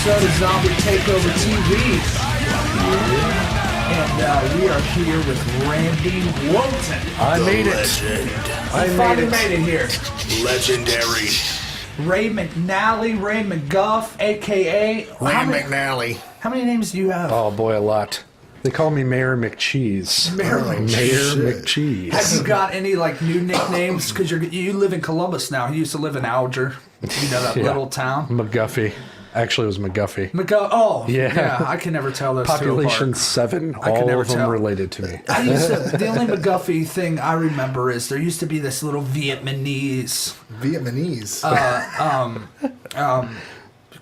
episode of Zombie Takeover TV. And we are here with Randy Wotan. I made it. Legend. I finally made it here. Legendary. Ray McNally, Ray McGuff, a.k.a. Ray McNally. How many names do you have? Oh boy, a lot. They call me Mayor McCheese. Mayor McCheese. Have you got any like new nicknames? Because you live in Columbus now. You used to live in Alger. You know that little town. McGuffey. Actually, it was McGuffey. Oh, Yeah. I can never tell those Population two apart. 7. I can All never of them tell. related to me. The only McGuffey thing I remember is there used to be this little Vietnamese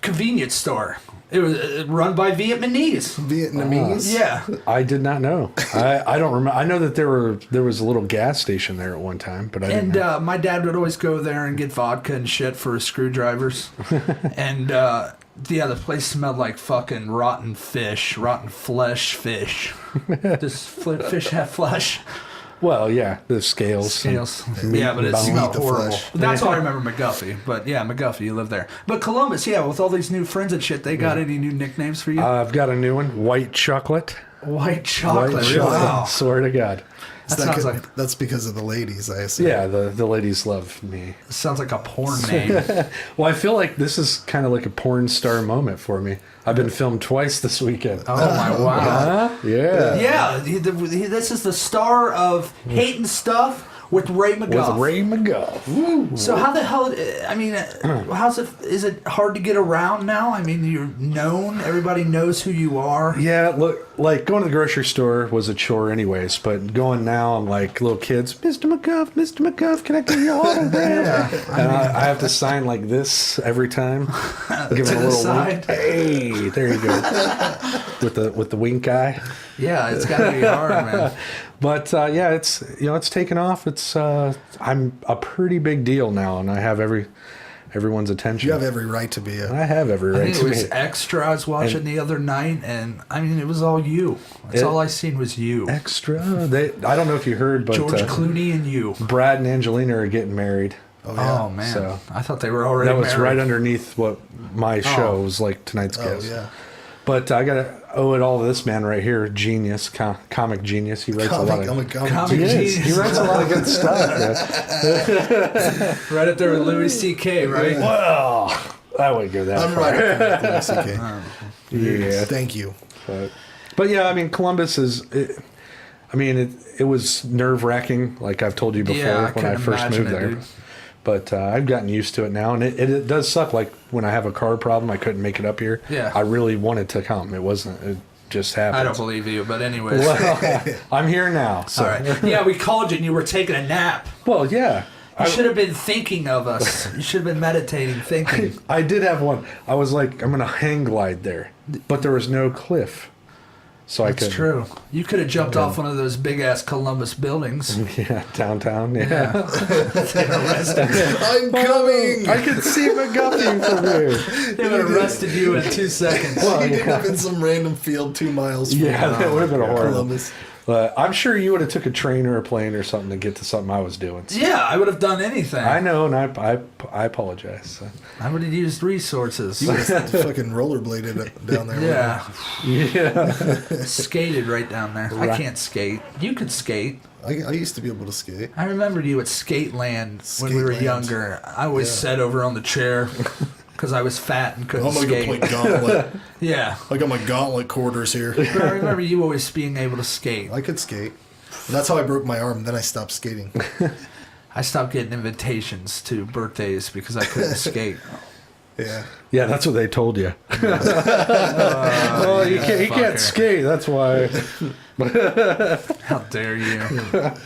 convenience store. It was run by Vietnamese. Yeah. I did not know. I don't remember. I know that there was a little gas station there at one time, but I didn't know. My dad would always go there and get vodka and shit for his screwdrivers. And the place smelled like fucking rotten fish, rotten fish. Does fish have flesh? Well, yeah, the scales. Yeah, but it smelled horrible. That's all I remember McGuffey. But yeah, McGuffey, you live there. But Columbus, yeah, with all these new friends and shit, they got any new nicknames for you? I've got a new one, White Chocolate. White Chocolate. White Chocolate. Wow. Swear to God. That's because of the ladies, I assume. Yeah, the ladies love me. Sounds like a porn name. Well, I feel like this is kind of like a porn star moment for me. I've been filmed twice this weekend. Oh my wow! Yeah. Yeah, this is the star of Hating Stuff with Ray McGuff. With Ray McGuff. Woo. So how the hell? I mean, is it hard to get around now? I mean, you're known. Everybody knows who you are. Yeah, look, like going to the grocery store was a chore anyways, but going now, I'm like little kids, Mr. McGuff, can I give you an autograph? And I have to sign like this every time. Give it a little wink. Hey, there you go. with the wink eye. Yeah, it's got to be hard, man. But yeah, it's taken off. I'm a pretty big deal now, and I have everyone's attention. You have every right to be. I have every right to be. It was Extra I was watching the other night, and I mean, it was all you. That's all I seen was you. Extra. I don't know if you heard, but George Clooney and you. Brad and Angelina are getting married. Oh, yeah. Oh man, So, I thought they were already that was married. right underneath what my show was like tonight's guest. Oh, yeah. But I gotta owe it all to this man right here, genius, comic genius. He writes a lot of comic he genius. writes a lot of good stuff. Right up there with Louis C.K., right? Well, I wouldn't go that I'm far. right up there with Louis C.K. Yeah, Thank you. but yeah, I mean, Columbus is. It was nerve wracking, like I've told you before when I first moved there. Dude. But I've gotten used to it now, and it does suck. Like when I have a car problem, I couldn't make it up here. Yeah. I really wanted to come. It just happened. I don't believe you, but anyways. Well, I'm here now. So. All right. Yeah, we called you and you were taking a nap. Well, yeah. You should have been thinking of us. You should have been meditating, thinking. I did have one. I was like, I'm going to hang glide there. But there was no cliff. So That's true. You could have jumped off one of those big-ass Columbus buildings. Yeah, downtown. Yeah. I'm coming! I could see McGuffey from here. They would have arrested you in 2 seconds. Well, he ended up in some random field 2 miles from That would have been horrible. Columbus. I'm sure you would have took a train or a plane or something to get to something I was doing. So. Yeah, I would have done anything. I know, and I apologize. So. I would have used resources. You would have fucking rollerbladed down there. Yeah. Skated right down there. I can't skate. You could skate. I used to be able to skate. I remembered you at Skateland when we were Skateland. younger. I always sat over on the chair because I was fat and couldn't I'm going to skate. go play Gauntlet. Yeah. I got my Gauntlet quarters here. But I remember you always being able to skate. I could skate. That's how I broke my arm. Then I stopped skating. I stopped getting invitations to birthdays because I couldn't skate. Yeah. Yeah, that's what they told you. Well, he can't skate. That's why. How dare you?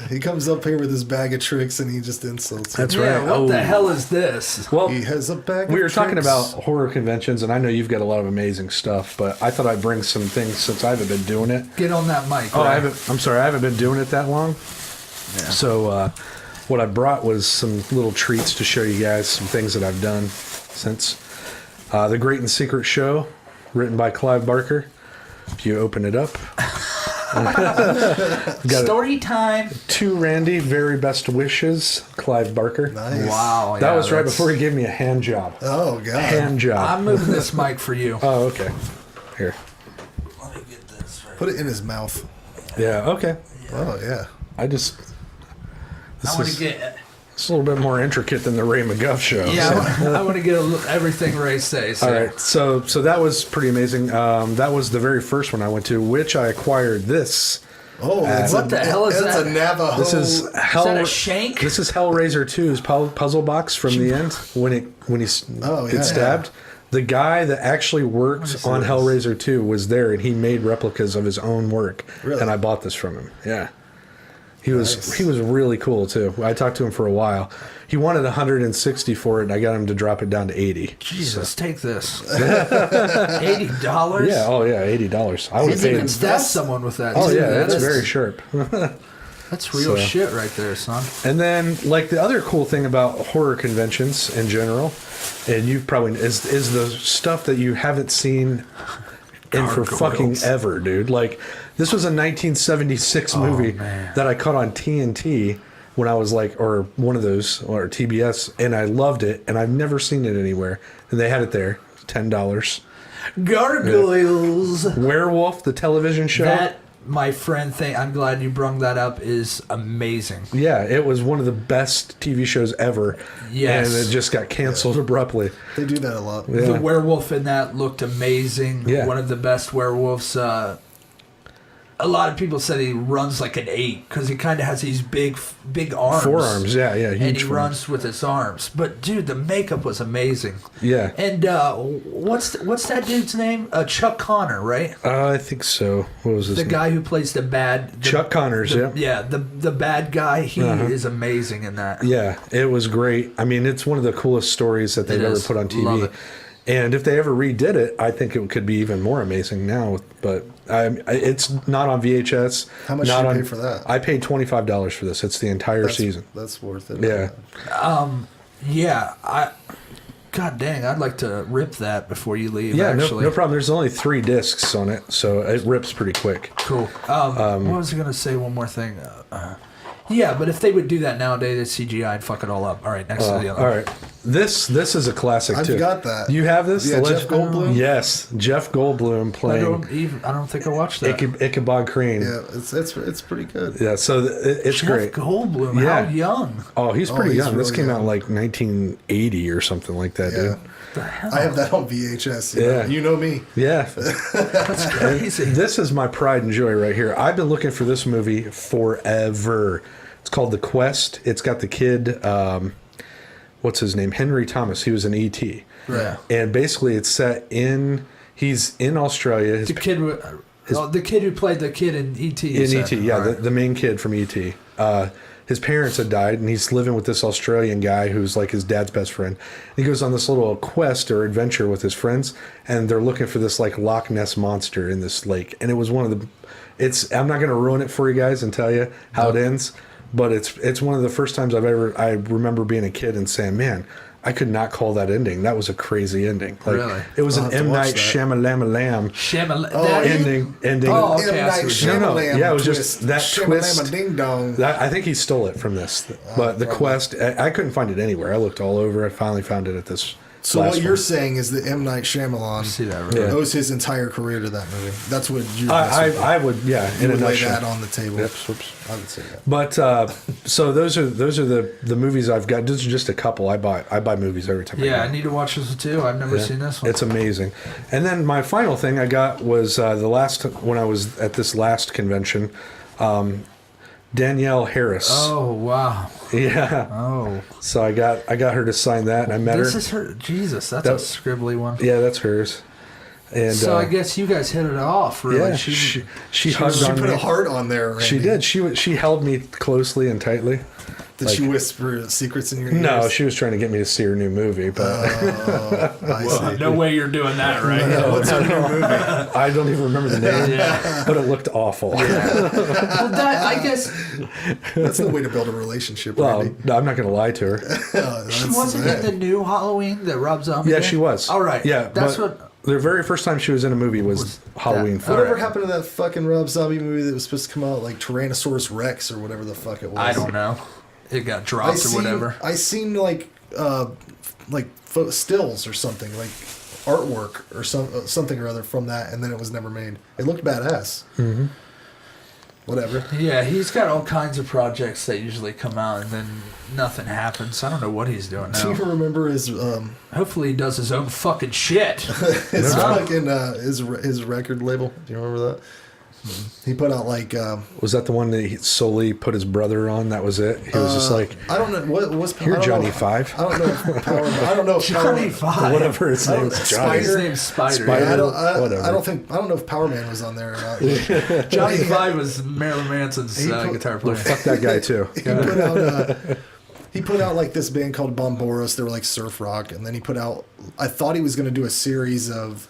He comes up here with his bag of tricks and he just insults me. That's Yeah, right. what the hell is this? Well, He has a bag of we were talking tricks. about horror conventions, and I know you've got a lot of amazing stuff, but I thought I'd bring some things since I haven't been doing it. Get on that mic. Oh, Ray. I'm sorry, I haven't been doing it that long. Yeah. So what I brought was some little treats to show you guys, some things that I've done since The Great and Secret Show, written by Clive Barker. If you open it up. Got Story time. to Randy, very best wishes, Clive Barker. Nice. Wow. That yeah, was right that's- before he gave me a hand job. Oh god. Hand job. I'm moving this mic for you. Oh, okay. Here. Let me get this right. Put it in his mouth. Yeah, okay. Oh yeah. I just... I want to get... It's a little bit more intricate than the Ray McGuff show. Yeah, so. I want to get everything Ray says. All right, so that was pretty amazing. That was the very first one I went to, which I acquired this. Oh, it's What the hell is it's that? a Navajo. This is Hell. that a shank? This is Hellraiser 2's puzzle box from the end when he Oh, yeah, gets stabbed. The guy that actually worked on Hellraiser 2 was there, and he made replicas of his own work. Really? And I bought this from him. Yeah. He Nice. was really cool too. I talked to him for a while. He wanted 160 for it, and I got him to drop it down to 80. Jesus, take this. $80? Yeah, oh yeah, $80. I would You have can paid. stab someone with that, Oh too. yeah, that's That is- very sharp. That's real So- shit right there, son. And then, like the other cool thing about horror conventions in general, and you probably is the stuff that you haven't seen in for fucking Gargoyles. ever, dude. Like this was a 1976 movie man. that I caught on TNT when I was like, or one of those, or TBS, and I loved it, and I've never seen it anywhere. And they had it there, $10. Gargoyles. Werewolf, the television show. That, my friend, I'm glad you brung that up, is amazing. Yeah, it was one of the best TV shows ever. Yes. And it just got canceled abruptly. They do that a lot. Yeah. The werewolf in that looked amazing. Yeah. One of the best werewolves. A lot of people said he runs like an ape because he kind of has these big arms. Forearms, yeah, huge And he forearms. runs with his arms. But dude, the makeup was amazing. Yeah. And what's that dude's name? Chuck Connor, right? I think so. What was his The name? guy who plays the Chuck Connors, yeah. Yeah, the bad guy. He is amazing in that. Yeah, it was great. I mean, it's one of the coolest stories that they've It ever is. put on TV. Love it. And if they ever redid it, I think it could be even more amazing now. But it's not on VHS. How much not did you on, pay for that? I paid $25 for this. It's the entire season. That's worth it. Yeah. Yeah, God dang, I'd like to rip that before you leave. Yeah, actually. no problem. There's only 3 discs on it, so it rips pretty quick. Cool. What was I gonna say? One more thing. Yeah, but if they would do that nowadays, it's CGI and fuck it all up. All right, next to the other. All right. This is a classic I've too. got that. You have this? Yeah, The Jeff Goldblum? Yes, Jeff Goldblum I playing don't think I watched that. Ichabod Crane. Yeah, it's pretty good. Yeah, so it's Jeff great. Goldblum, Yeah. how young? Oh, he's pretty he's young. This really came out in young. like 1980 or something like that, Yeah. dude. The hell? I have that on VHS. Yeah. You know me. Yeah. That's crazy. This is my pride and joy right here. I've been looking for this movie forever. It's called The Quest. It's got the kid, what's his name? Henry Thomas. He was an E.T. Right. And basically it's set he's in Australia. His The kid, the kid who played the kid in E.T. you In said. E.T., yeah, All right. the main kid from E.T. His parents had died, and he's living with this Australian guy who's like his dad's best friend. He goes on this little quest or adventure with his friends, and they're looking for this like Loch Ness monster in this lake. And it was one of the. I'm not going to ruin it for you guys and tell you how it ends, but it's one of the first times I remember being a kid and saying, man, I could not call that ending. That was a crazy ending. Like, Really? It was I'll an have to M. watch Night that. Shyamalan ending. Oh, okay, M. I Night see what you're- Shyamalan yeah, it was twist. just that Shyamalama twist. Ding dong. I think he stole it from this. But the quest, I couldn't find it anywhere. I looked all over. I finally found it at this. So last what you're one. saying is that M. Night Shyamalan see that, right? Yeah. owes his entire career to that movie. That's what you I would, yeah, you in a would lay nutshell. that on the table. Yep, whoops. I would say that. But so those are the movies I've got. Those are just a couple. I buy movies every time. Yeah, I I go. need to watch this too. I've never seen this one. It's amazing. And then my final thing I got was when I was at this last convention, Danielle Harris. Oh wow. Yeah. Oh, So I got her to sign that, and I met this her. is her. Jesus, that's That- a scribbly one. Yeah, that's hers. And So I guess you guys hit it off. Really, yeah, she hugged She on put me. a heart on there. Randy. She did. She held me closely and tightly. Did she whisper secrets in your ears? No, she was trying to get me to see her new movie, but I see. No way you're doing that, right? What's her new movie? I don't even remember the name. But it looked awful. Well, that, I guess That's the way to build a relationship, Well, Randy. no, I'm not going to lie to her. she wasn't in the new Halloween that Rob Zombie Yeah, did? she was. All right. Yeah, That's but what... the very first time she was in a movie was Halloween that. 4. Whatever happened to that fucking Rob Zombie movie that was supposed to come out, like Tyrannosaurus Rex or whatever the fuck it was? I don't know. It got dropped or whatever. I seen like stills or something, like artwork or something or other from that, and then it was never made. It looked badass. Mm-hmm. Whatever. Yeah, he's got all kinds of projects that usually come out and then nothing happens. I don't know what he's doing Do you now. remember his Hopefully he does his own fucking shit. his fucking his record label? Do you remember that? He put out like Was that the one that he solely put his brother on? That was it? He was just like, I don't know what was here, Johnny Five. I don't know if Power. I don't know if Johnny Power, Five. Whatever his name is. Johnny. His name's Spider. Spider. Yeah. Whatever. I don't know if Power Man was on there or not. Johnny Five was Marilyn Manson's guitar player. Fuck that guy, too. He put out like this band called Bomboros. They were like surf rock, and then he put out. I thought he was going to do a series of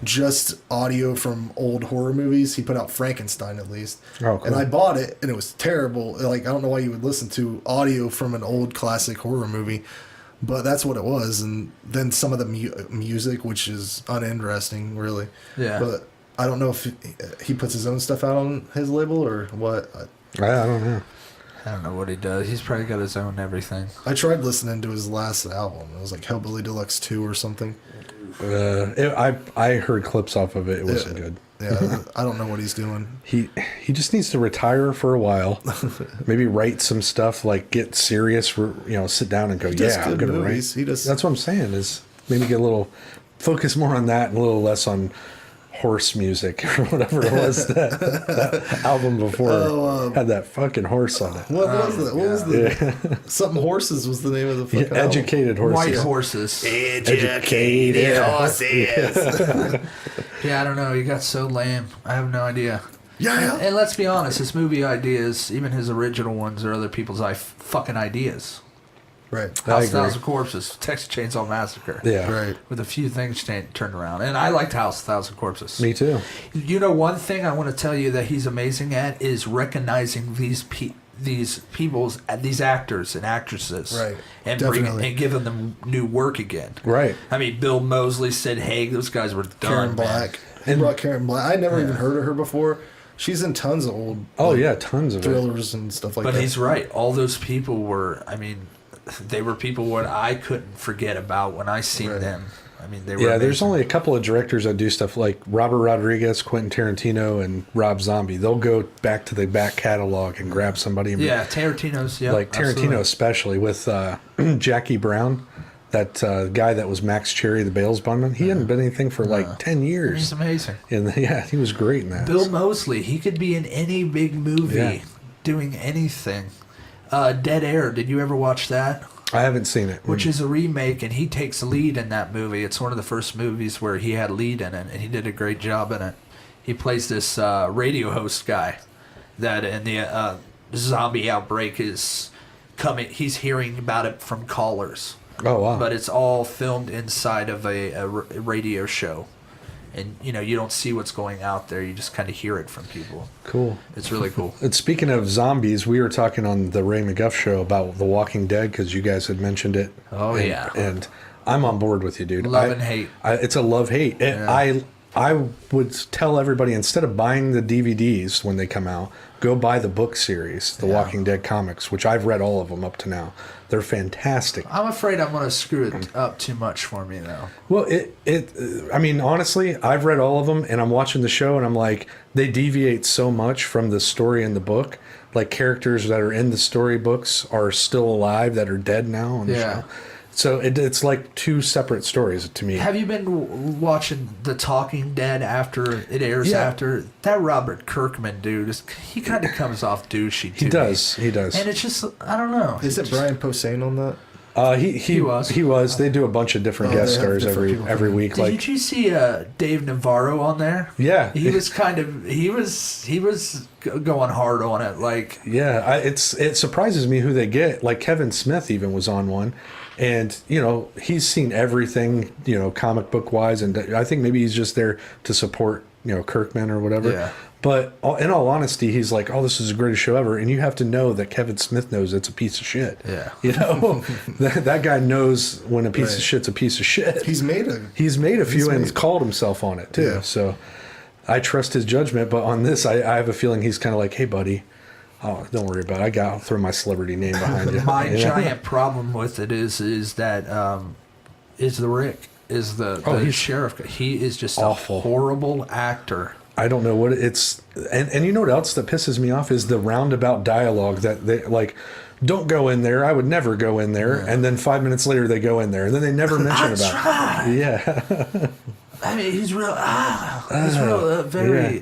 just audio from old horror movies. He put out Frankenstein at least, Oh, cool. and I bought it, and it was terrible. Like I don't know why you would listen to audio from an old classic horror movie, but that's what it was. And then some of the music, which is uninteresting, really. Yeah. But I don't know if he puts his own stuff out on his label or what. I don't know. I don't know what he does. He's probably got his own everything. I tried listening to his last album. It was like Hellbilly Deluxe 2 or something. I heard clips off of it. It wasn't good. Yeah, I don't know what he's doing. He just needs to retire for a while. Maybe write some stuff, like get serious. Sit down and go. does Yeah, I'm good gonna movies. write. He does- That's what I'm saying. Is maybe get a little focus more on that and a little less on horse music or whatever it was that album before had that fucking horse on it. What was that? What was the something horses was the name of the fucking album. Educated horses. White horses. Educated horses. Yeah, I don't know. He got so lame. I have no idea. Yeah. And let's be honest, his movie ideas, even his original ones, are other people's fucking ideas. Right. I House agree. 1000 Corpses, Texas Chainsaw Massacre. Yeah. Right. With a few things turned around. And I liked House 1000 Corpses. Me too. You know, one thing I want to tell you that he's amazing at is recognizing these actors and actresses, Right. and Definitely. and giving them new work again. Right. I mean, Bill Moseley, Sid Haig, those guys were done. Karen man. Black. He brought Karen Black. I never even heard of her before. She's in tons of old Oh yeah, tons of it. thrillers and stuff like But that. he's right. All those people were. I mean, they were people what I couldn't forget about when I seen Right. them. I mean, they were. Yeah, there's amazing. only a couple of directors that do stuff like Robert Rodriguez, Quentin Tarantino, and Rob Zombie. They'll go back to the back catalog and grab somebody. Yeah, Tarantino's. Yeah, like Tarantino, absolutely. especially with Jackie Brown, that guy that was Max Cherry, the Bales Bunman. He hadn't been anything for like 10 He's years. amazing. And yeah, he was great in that. Bill Moseley, he could be in any big movie, Yeah. doing anything. Dead Air. Did you ever watch that? I haven't seen it. Which is a remake, and he takes the lead in that movie. It's one of the first movies where he had lead in it, and he did a great job in it. He plays this radio host guy that in the zombie outbreak is coming. He's hearing about it from callers, Oh wow! but it's all filmed inside of a radio show. And, you know, you don't see what's going out there. You just kind of hear it from people. Cool. It's really cool. And speaking of zombies, we were talking on the Ray McGuff show about The Walking Dead because you guys had mentioned it. Oh, and, yeah. And I'm on board with you, dude. Love and hate. It's a love-hate. Yeah. I would tell everybody, instead of buying the DVDs when they come out, go buy the book series, The Walking Dead comics, which I've read all of them up to now. They're fantastic. I'm afraid I'm going to screw it up too much for me, though. Well, I mean, honestly, I've read all of them, and I'm watching the show, and I'm like, they deviate so much from the story in the book. Like, characters that are in the storybooks are still alive that are dead now on the show. So it's like two separate stories to me. Have you been watching The Talking Dead after it airs? Yeah. After that, Robert Kirkman dude, he kind of comes off douchey. He does. And it's just, I don't know. Is it Brian Posehn on that? He was. They do a bunch of different guest they have stars different every people. week. Did you see Dave Navarro on there? Yeah. He was going hard on it. Like, yeah, it surprises me who they get. Like Kevin Smith even was on one, and he's seen everything, comic book wise, and I think maybe he's just there to support Kirkman or whatever. Yeah. But in all honesty, he's like, "Oh, this is the greatest show ever," and you have to know that Kevin Smith knows it's a piece of shit. Yeah. That guy knows when a piece of shit's a piece of shit. He's made a few and called himself on it too. Yeah. So I trust his judgment. But on this, I have a feeling he's kind of like, "Hey, buddy, don't worry about it. I'll throw my celebrity name behind you." My giant problem with it is that is the Rick is the sheriff. He is just awful. A horrible actor. I don't know what it's, and you know what else that pisses me off is the roundabout dialogue that they like. Don't go in there. I would never go in there. Yeah. And then 5 minutes later, they go in there, and then they never mention about it. Yeah. I mean, he's real. Very. Yeah.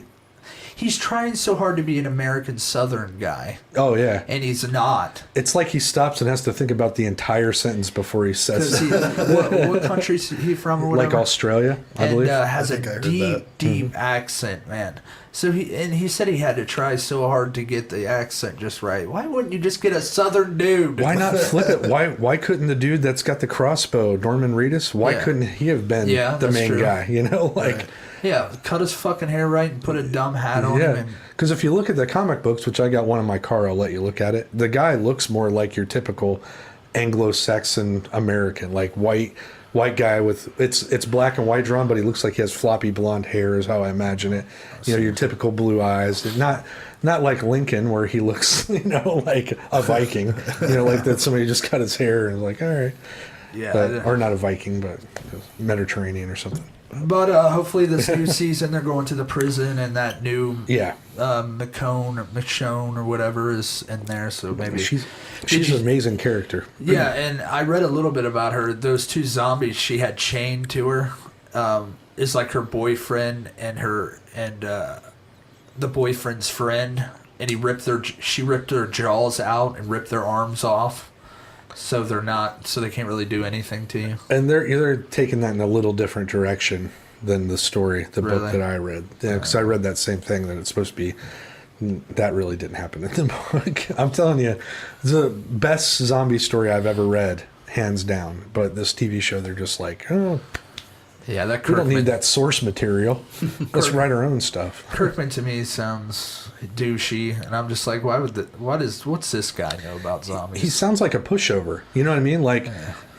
He's trying so hard to be an American Southern guy. Oh, yeah. And he's not. It's like he stops and has to think about the entire sentence before he says it. What country is he from or whatever? Like Australia, I believe. And has a deep accent, man. So he said he had to try so hard to get the accent just right. Why wouldn't you just get a Southern dude? Why not flip it? Why couldn't the dude that's got the crossbow, Norman Reedus, couldn't he have been the main guy? Yeah, cut his fucking hair right and put a dumb hat on him. Yeah, because if you look at the comic books, which I got one in my car, I'll let you look at it. The guy looks more like your typical Anglo-Saxon American, like white guy with it's black and white drawn, but he looks like he has floppy blonde hair, is how I imagine it. Your typical blue eyes, not like Lincoln where he looks, like a Viking, like that somebody just cut his hair and was like, all right, or not a Viking, but Mediterranean or something. But hopefully this new season they're going to the prison and that new Michonne or whatever is in there. So maybe she's an amazing character. Yeah, and I read a little bit about her. Those two zombies she had chained to her is like her boyfriend and the boyfriend's friend, and she ripped their jaws out and ripped their arms off. So they can't really do anything to you. And they're taking that in a little different direction than the story, book that I read. Yeah, because I read that same thing that it's supposed to be. That really didn't happen in the book. I'm telling you, it's the best zombie story I've ever read, hands down. But this TV show, they're just like, oh. Yeah, we don't need that source material. Let's write our own stuff. Kirkman to me sounds douchey, and I'm just like, what's this guy know about zombies? He sounds like a pushover. You know what I mean? Like,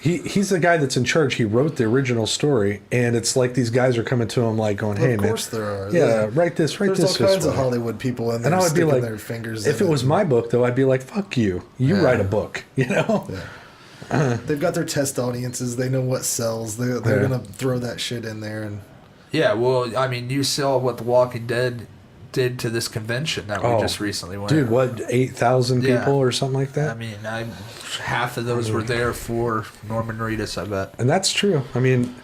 he's the guy that's in charge. He wrote the original story, and it's like these guys are coming to him like going, "Hey, man, of course there are. Yeah, write this. There's all kinds of Hollywood people in there, and I would be like, their fingers. If it was my book, though, I'd be like, "Fuck you. You write a book." Yeah. They've got their test audiences. They know what sells. They're gonna throw that shit in there. And well, I mean, you saw what The Walking Dead did to this convention that we just recently went. Dude, what, 8,000 people or something like that? I mean, half of those were there for Norman Reedus, I bet. And that's true. I mean,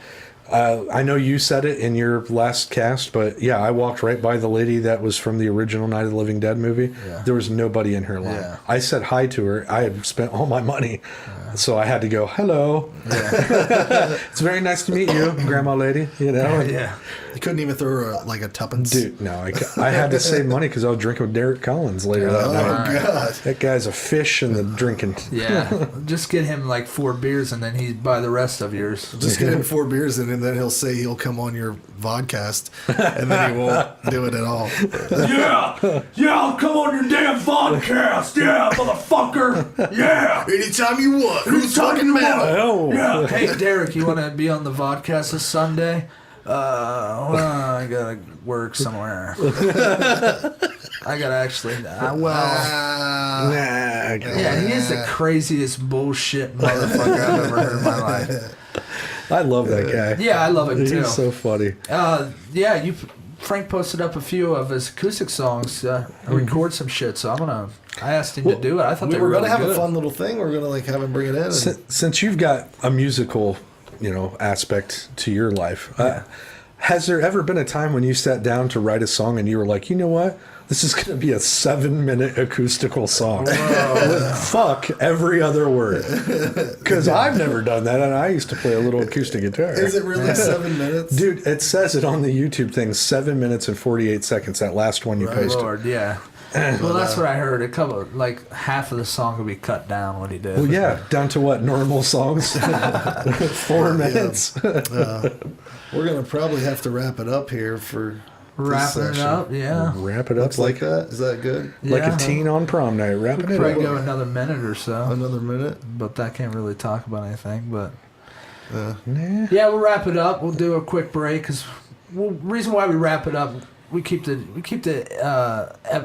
I know you said it in your last cast, but yeah, I walked right by the lady that was from the original Night of the Living Dead movie. Yeah. There was nobody in her line. Yeah. I said hi to her. I had spent all my money, so I had to go, hello. Yeah. It's very nice to meet you, grandma lady. Yeah. You couldn't even throw her a tuppence? Dude, no. I had to save money because I was drinking with Derek Collins later that night. Oh, God. That guy's a fish in the drinking. Yeah. Just get him 4 beers and then he'd buy the rest of yours. Just get him 4 beers and then he'll say he'll come on your vodcast and then he won't do it at all. Yeah, I'll come on your damn vodcast. Yeah, motherfucker. Yeah. Anytime you want. Who's talking about? Oh. Yeah. Hey, Derek, you want to be on the vodcast this Sunday? Well, I gotta work somewhere. I gotta actually. Yeah, he is the craziest bullshit motherfucker I've ever heard in my life. I love that guy. Yeah, I love him too. He's so funny. Frank posted up a few of his acoustic songs, record some shit. So I asked him to do it. I thought they were really good. We're gonna have a fun little thing. We're gonna have him bring it in. Since you've got a musical, aspect to your life, Has there ever been a time when you sat down to write a song and you were like, you know what? This is going to be a 7-minute acoustical song. Fuck every other word. Because I've never done that, and I used to play a little acoustic guitar. Is it really 7 minutes? Dude, it says it on the YouTube thing, 7 minutes and 48 seconds, that last one you posted. Lord, yeah. Well, that's what I heard. A couple, like half of the song would be cut down what he did. Well, yeah, down to what, normal songs? 4 minutes. We're going to probably have to wrap it up here for Wrapping it up, yeah. Wrap it up Looks like that. Is that good? like Yeah. a teen on prom night. Wrapping it Probably up. go another minute or so. Another minute? But I can't really talk about anything. But Nah. yeah, we'll wrap it up. We'll do a quick break because reason why we wrap it up, we keep the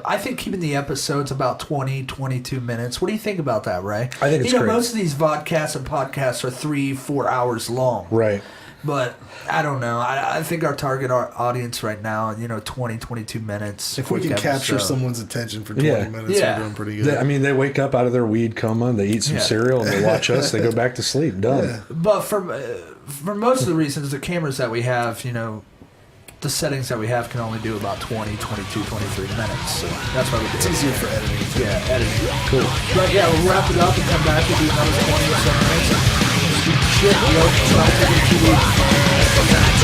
I think keeping the episodes about 20, 22 minutes. What do you think about that, Ray? I think it's great. Most of these vodcasts and podcasts are 3-4 hours long. Right. But I don't know. I think our target audience right now, 20, 22 minutes. If we can quick capture episode. someone's attention for 20 Yeah. minutes, Yeah. we're doing pretty good. They wake up out of their weed coma, they eat some Yeah. cereal, and they watch us. They go back to sleep. Done. Yeah. But for most of the reasons, the cameras that we have, the settings that we have can only do about 20, 22, 23 minutes. So that's why we do It's it. easier for editing. Yeah, editing. Cool. But yeah, we'll wrap it up and come back and do another 20 or so minutes. Shit, try to take it 2 weeks.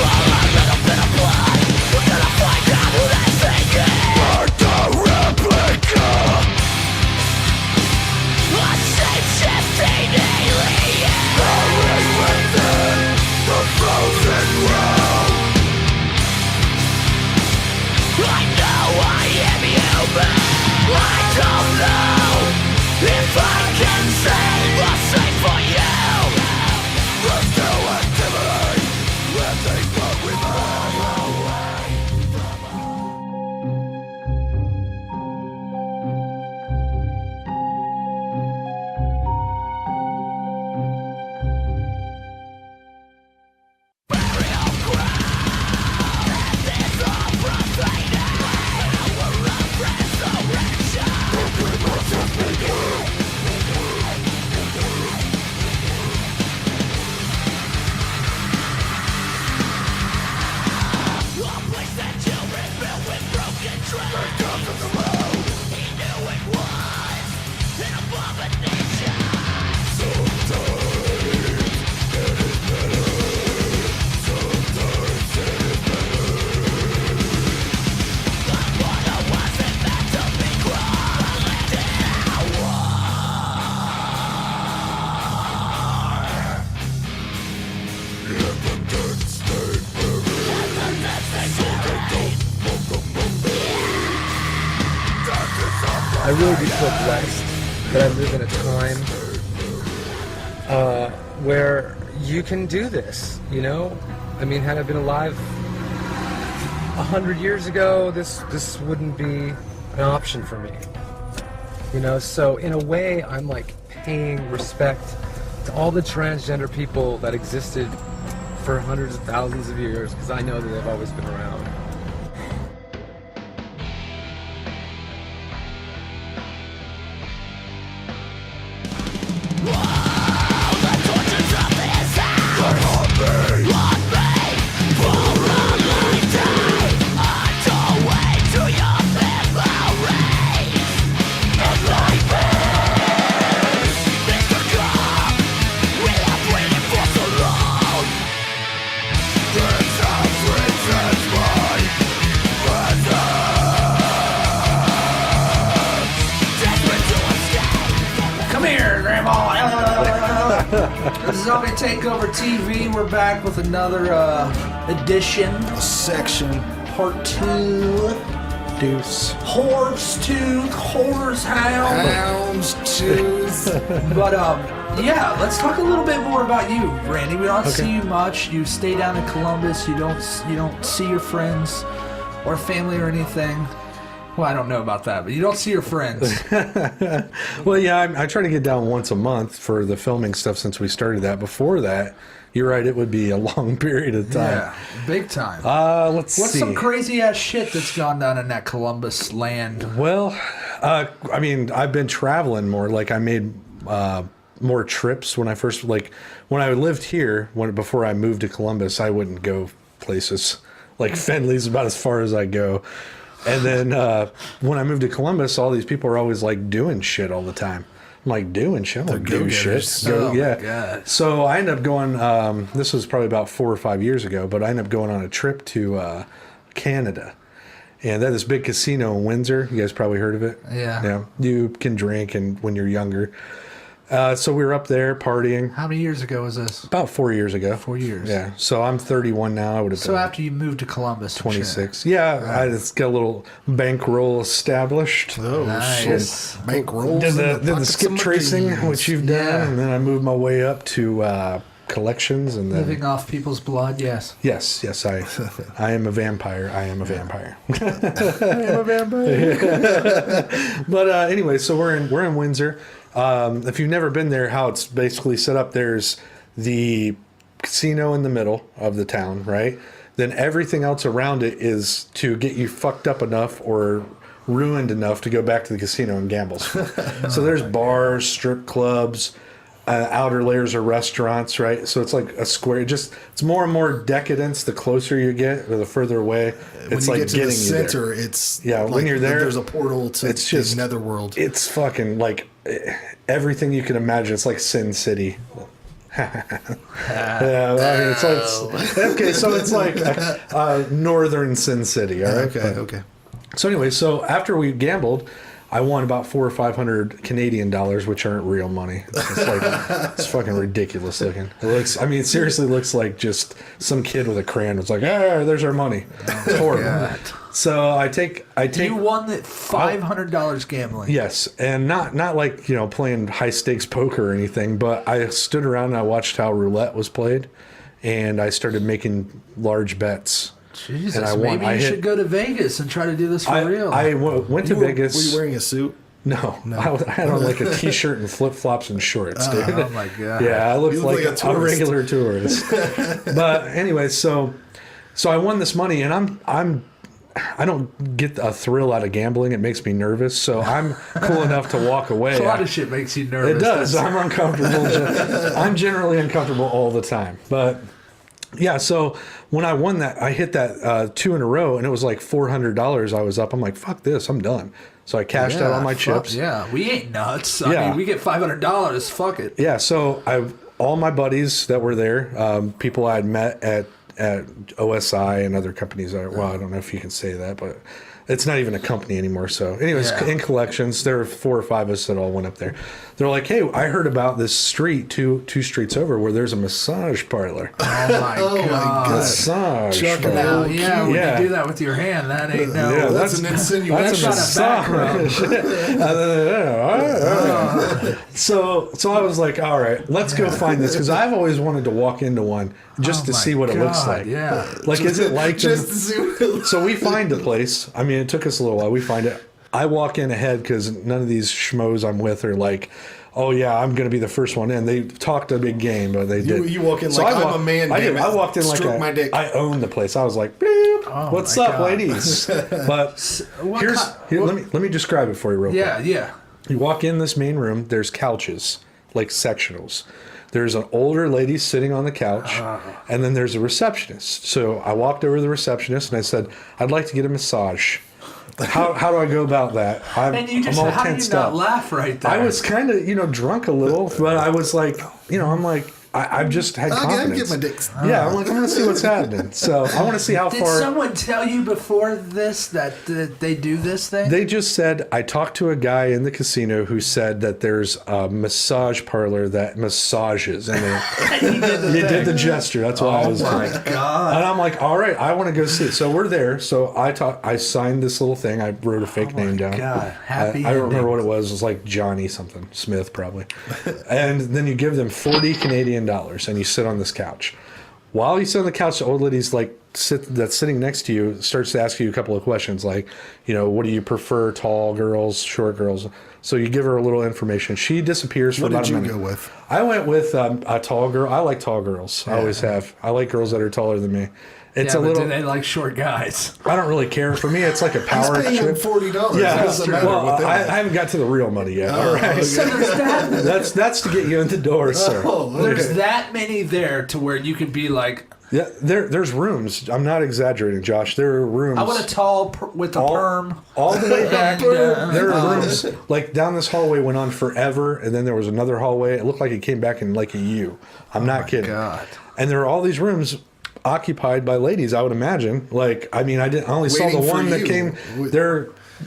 I really do feel blessed that I live in a time where you can do this, I mean, had I been alive 100 years ago, this wouldn't be an option for me. So in a way, I'm like paying respect to all the transgender people that existed for hundreds of thousands of years, because I know that they've always been around. Come here, Grandma. This is Zombie Takeover TV. We're back with another edition, Section. part 2. Deuce. Horse tooth, horse hound. Hounds, tooth. But yeah, let's talk a little bit more about you, Randy. We don't see you much. You stay down in Columbus. You don't see your friends or family or anything. Well, I don't know about that, but you don't see your friends. Well, yeah, I try to get down once a month for the filming stuff since we started that. Before that, you're right, it would be a long period of time. Yeah, big time. Let's What's see. some crazy ass shit that's gone down in that Columbus land? Well, I mean, I've been traveling more. Like, I made more trips when I first, when I lived here, before I moved to Columbus, I wouldn't go places. Like Findlay's about as far as I go. And then when I moved to Columbus, all these people are always like doing shit all the time. I'm like, doing shit? I don't do shit. Oh, my God. So I ended up going, this was probably about 4 or 5 years ago, but I ended up going on a trip to Canada. And they had this big casino in Windsor. You guys probably heard of it. Yeah. Yeah. You can drink and when you're younger. So we were up there partying. How many years ago was this? About 4 years ago. 4 years. Yeah. So I'm 31 now. I would have So been after you moved to Columbus. 26. Yeah. I just got a little bankroll established. Oh, Nice. shit. Bankroll. Did the skip tracing, which you've done, Yeah. and then I moved my way up to collections, and then Living off people's blood, yes. yes, I am a vampire. I am a vampire. But anyway, so we're in Windsor. If you've never been there, how it's basically set up, there's the casino in the middle of the town, right? Then everything else around it is to get you fucked up enough or ruined enough to go back to the casino and gamble. So there's bars, strip clubs, outer layers of restaurants, right? So it's like a square. It's more and more decadence the closer you get or the further away. It's when you like get to getting the you there. center, it's Yeah, when you're there, there's a portal to it's just the netherworld. It's fucking like everything you can imagine. It's like Sin City. Yeah, I mean, it's like okay, so it's like northern Sin City. All right, Okay. So anyway, so after we gambled, I won about $400 or $500 Canadian dollars, which aren't real money. It's like it's fucking ridiculous looking. It looks, I mean, it seriously looks like just some kid with a crayon was like, there's our money. It's horrible. God. So I take. You won the $500 gambling. Yes, and not like playing high stakes poker or anything, but I stood around and I watched how roulette was played, and I started making large bets. Jesus, and I won. maybe you should go to Vegas and try to do this for real. I went to Vegas. Were you wearing a suit? No. I had on like a t-shirt and flip-flops and shorts, dude. Oh my God. Yeah, I looked You look like like a a tourist. regular tourist. But anyway, so I won this money, and I don't get a thrill out of gambling. It makes me nervous, so I'm cool enough to walk away. A lot of shit makes you nervous. It does. doesn't I'm uncomfortable. I'm generally uncomfortable all the time. But yeah, so when I won that, I hit that 2 in a row, and it was like $400 I was up. I'm like, fuck this, I'm done. So I cashed out all my chips. Yeah, we ain't nuts. I Yeah. mean, we get $500. Fuck it. Yeah, so all my buddies that were there, people I had met at OSI and other companies. I don't know if you can say that, but it's not even a company anymore. So anyways, Yeah. in collections, there were 4 or 5 of us that all went up there. They're like, hey, I heard about this street, two streets over, where there's a massage parlor. Oh my God. Massage Chuck it parlor. Now, yeah, when Yeah. you do that with your hand, that ain't no. Yeah, that's an insinuation. That's a That's not a massage. So I was like, all right, let's go find this, because I've always wanted to walk into one just Oh to my see what it looks God, like. Yeah. Like, is it like Just to see what it looks So we find the place. I mean, it took us a little while. We find it. I walk in ahead because none of these schmoes I'm with are like, oh yeah, I'm going to be the first one in. They talked a big game, but they did. You walk in like, I'm a man, I did. damn it. I walked in like Stroke my dick. I owned the place. I was like, Beep, what's my up, God. ladies? But let me describe it for you real quick. Yeah. You walk in this main room. There's couches, like sectionals. There's an older lady sitting on the couch, and then there's a receptionist. So I walked over to the receptionist and I said, I'd like to get a massage. How do I go about that? And you just, I'm all how do you tensed not up. laugh right there? I was kind of, drunk a little, but I was like, I'm like, I've just had I gotta confidence. get my dicks. Yeah, I'm like, I want to see what's happening. So I want to see how Did far. someone tell you before this that they do this thing? They just said, I talked to a guy in the casino who said that there's a massage parlor that massages. And He did the they thing. did the gesture. That's why I was Oh my like, God. and I'm like, all right, I want to go see it. So we're there. So I signed this little thing. I wrote a fake name down. God. Happy I don't remember ending. what it was. It was like Johnny something, Smith probably. And then you give them 40 Canadian dollars and you sit on this couch. While you sit on the couch, the old lady's that's sitting next to you starts to ask you a couple of questions like, what do you prefer, tall girls, short girls? So you give her a little information. She disappears for What about did a you minute. go with? I went with a tall girl. I like tall girls. I always have. I like girls that are taller than me. It's Yeah, a but little. do they like short guys? I don't really care. For me, it's like a power Paying him trip. $40. Yeah, It doesn't matter well, what they I like. haven't got to the real money yet. All right, okay. So there's that. that's to get you in the door, sir. Oh, There's that many there to where you could be like, Yeah, there's rooms. I'm not exaggerating, Josh. There are rooms. I want a tall with a perm. All the way back. And, there are rooms. Like down this hallway went on forever, and then there was another hallway. It looked like it came back in like a U. I'm not kidding. God. And there are all these rooms occupied by ladies, I would imagine. Like, I mean, I only saw the Waiting for one that you. came.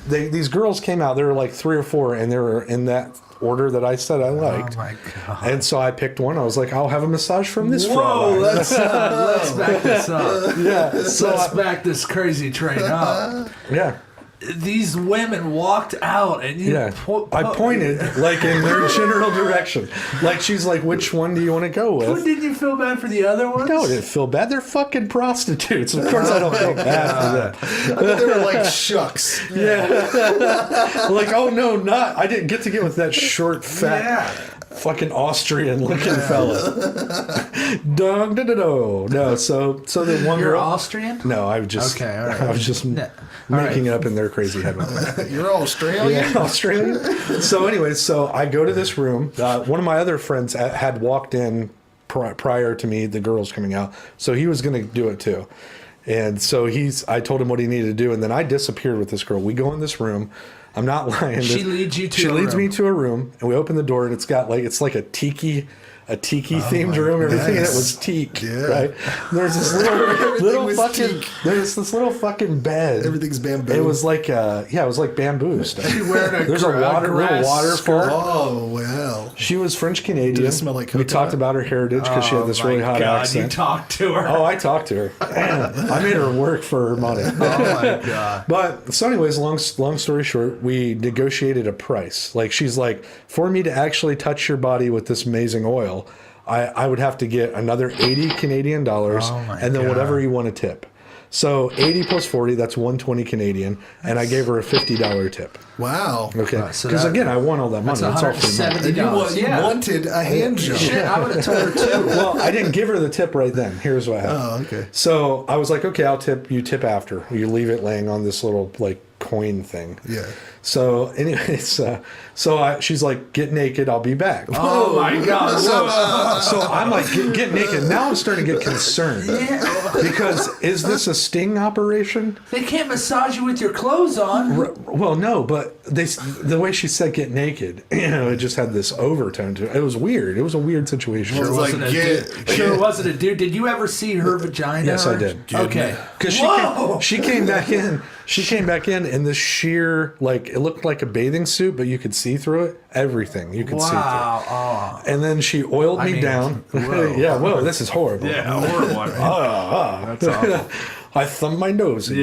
These girls came out. There were like 3 or 4, and they were in that order that I said I liked. Oh my God. And so I picked one. I was like, I'll have a massage from this Whoa, Fraulein. let's back this up. Yeah. So Let's back this crazy train up. yeah. These women walked out, and you. Yeah, I pointed like in their general direction. Like she's like, "Which one do you want to go Who with?" didn't you feel bad for the other ones? No, I didn't feel bad. They're fucking prostitutes. Of course, I don't feel bad for them. I thought they were like shucks. Yeah, like oh no, not. I didn't get to get with that short, fat. Yeah. Fucking Austrian-looking fella. Dong da da do. No, so the one You're girl. Austrian? No, I was just. Okay, all right. I was just making it up in their crazy head. You're Australian? Yeah, Australian. So anyway, so I go to this room. One of my other friends had walked in prior to me, the girls coming out. So he was going to do it too. And so I told him what he needed to do. And then I disappeared with this girl. We go in this room. I'm not lying. She leads you to She a leads room. me to a room, and we open the door, and it's like a tiki themed room. Everything in it was teak, right? There's this little was fucking teak. there's this little fucking bed. Everything's bamboo. It was like it was like bamboo stuff. She wearing a There's a grass little waterfall. skirt? Oh, well. She was French Canadian. Did it smell like We coconut? talked about her heritage because she had this really hot God, accent. You talked to her. Oh, I talked to her. I made her work for her money. Oh my God. But so, anyways, long story short, we negotiated a price. Like she's like, for me to actually touch your body with this amazing oil, I would have to get another 80 Canadian dollars, Oh my and then God. whatever you want to tip. So 80 plus 40, that's 120 Canadian, and I gave her a $50 tip. Wow. Okay, Right, so because that- again, I won all that money. That's It's all free money. And $170. you wanted a hand job. Shit, I would have told her too. Well, I didn't give her the tip right then. Here's what happened. Oh, okay. So I was like, okay, I'll tip. You tip after. You leave it laying on this little like coin thing. Yeah. So anyways, she's like, get naked. I'll be back. Oh my God. So I'm like, get naked. Now I'm starting to get concerned. Because is this a sting operation? They can't massage you with your clothes on. Well, no, but the way she said get naked, it just had this overtone to it. It was weird. It was a weird situation. Well, Wasn't a dude. Sure wasn't a dude. Did you ever see her vagina? Yes, I or- did. Okay. Because Whoa! she came back in. She came back in this sheer, like, it looked like a bathing suit, but you could see through it. Everything you could see through. Wow. And then she oiled me mean, down. whoa. Yeah, whoa, this is horrible. horrible. That's awful. I thumbed my nose. In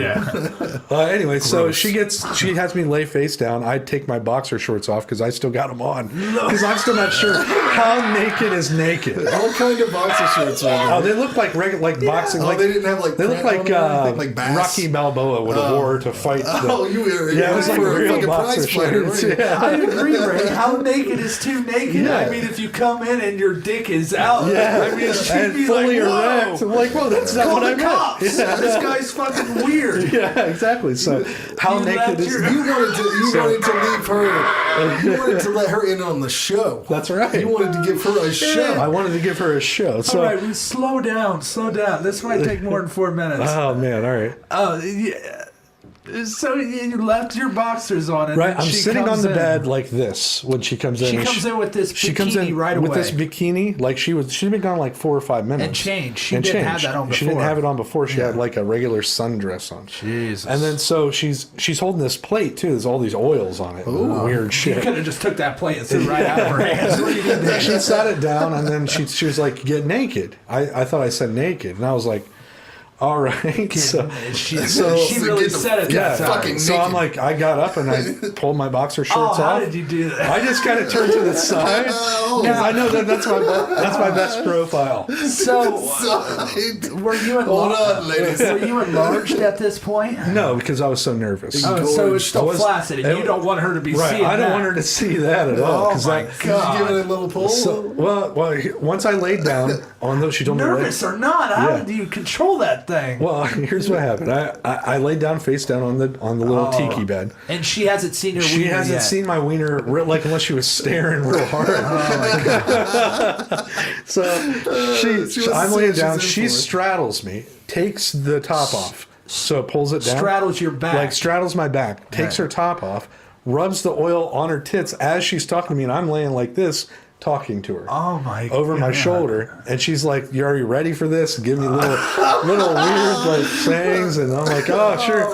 anyway, so she has me lay face down. I take my boxer shorts off because I still got them on. Because I'm still not sure how naked is naked. What kind of boxer shorts were there? Oh, they look like regular, boxing. Oh, Like, they didn't have like they look print like on them or anything, like bass? Rocky Balboa would have wore to fight. Oh, you were Yeah, it was like for a real fucking boxer prize fighter, shorts. weren't you? Yeah. I agree, Ray. How naked is too naked? Yeah. I mean, if you come in and your dick is out, Yeah, I mean, she'd and be fully like, erect. whoa. I'm like, whoa, that's not Call what I the meant. cops. Yeah. This guy's fucking weird. Yeah, exactly. So how You naked left is? your- You wanted to leave her. You wanted to let her in on the show. That's right. You wanted to give her a show. I wanted to give her a show. So, All right, we slow down. This might take more than 4 minutes. oh man, all right. Oh, yeah. So you left your boxers on, and Right, then I'm she sitting on comes the in. bed like this when she comes in. She and comes in with this She comes in bikini right with away. this bikini. Like she'd been gone like 4 or 5 minutes. And changed. She didn't have that on She didn't before. have it on before. She had like a regular sundress on. Jesus. And then so she's holding this plate too. There's all these oils on it. Weird You shit. could have just took that plate and threw it right out of her hands. What are you doing? She sat it down and then she was like, get naked. I thought I said naked. And I was like, all right. So She So really get the- said it yeah, that time. fucking so I'm naked. like, I got up and I pulled my boxer Oh, shorts how off. did you do that? I just kind of turned to the side because I know that's my best profile. So, Side. were you Hold enlarged? on, ladies. Were you enlarged at this point? No, because I was so nervous. Oh, so it's still I was- flaccid, and you don't want her to be Right, seeing I don't that. want her to see that at all. Oh 'cause my that- God. Did you give it a little pull? So, well, once I laid down on those, she told me to lay. Nervous or not, how Yeah. do you control that thing? thing. Well, here's what happened. I laid down face down on the little tiki bed. And she hasn't seen her wiener She hasn't yet. seen my wiener, like, unless she was staring real hard. So I'm laying down. She straddles me, takes the top off, so it pulls it down. Straddles your back. Like straddles my back, takes her top off, rubs the oil on her tits as she's talking to me, and I'm laying like this, talking to her. Oh my god. Over my shoulder, and she's like, "Are you ready for this?" Give me little weird like sayings, and I'm like, "Oh, sure."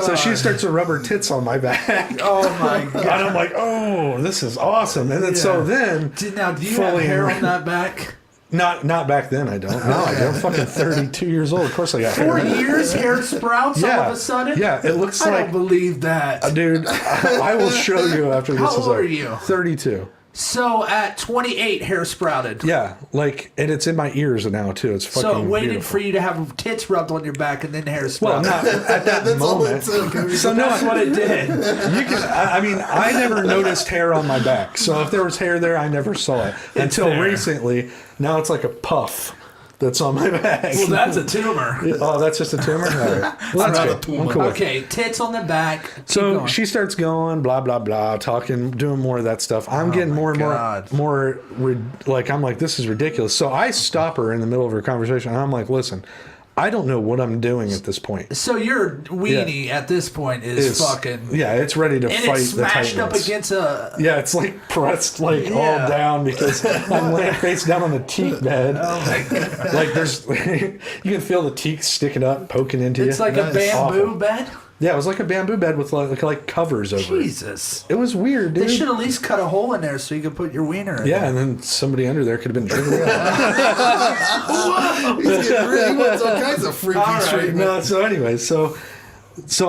So she starts to rub her tits on my back. Oh my god. And I'm like, "Oh, this is awesome." And then Do you have hair on that back? Not back then. I don't. No, I don't. I'm fucking 32 years old. Of course I got 4 hair. years, hair sprouts all of a sudden? Yeah, it looks I like. don't believe that. Dude, I will show you after this How is old over. are you? 32. So at 28, hair sprouted. Yeah, like, and it's in my ears now too. It's fucking. So it waited beautiful. for you to have tits rubbed on your back and then hair Well, sprouted. not at that That's all moment. it took. So no, That's what it did. you can. I mean, I never noticed hair on my back. So if there was hair there, I never saw it until there. recently. Now it's like a puff that's on my back. Well, that's a tumor. Oh, that's just a tumor. All right. Well, that's not good. a tumor. I'm cool with it. Okay, tits on the back. Keep So going. she starts going, blah blah blah, talking, doing more of that stuff. I'm getting more and God. more, like I'm like, this is ridiculous. So I stop her in the middle of her conversation, and I'm like, listen, I don't know what I'm doing at this point. So your weenie at this point is fucking... Yeah, it's ready to And fight it's the smashed up Titans. against a... Yeah, it's like pressed like all Yeah. down because I'm laying face down on the teak bed. Oh my god. Like there's, you can feel the teak sticking up, poking into you. It's like a bamboo Awful. bed? Yeah, it was like a bamboo bed with like covers over it. Jesus. It was weird, dude. They should at least cut a hole in there so you could put your wiener in Yeah, there. and then somebody under there could have been drinking it out. He's getting really, he wants all kinds of freaky treatment. No, so anyway, so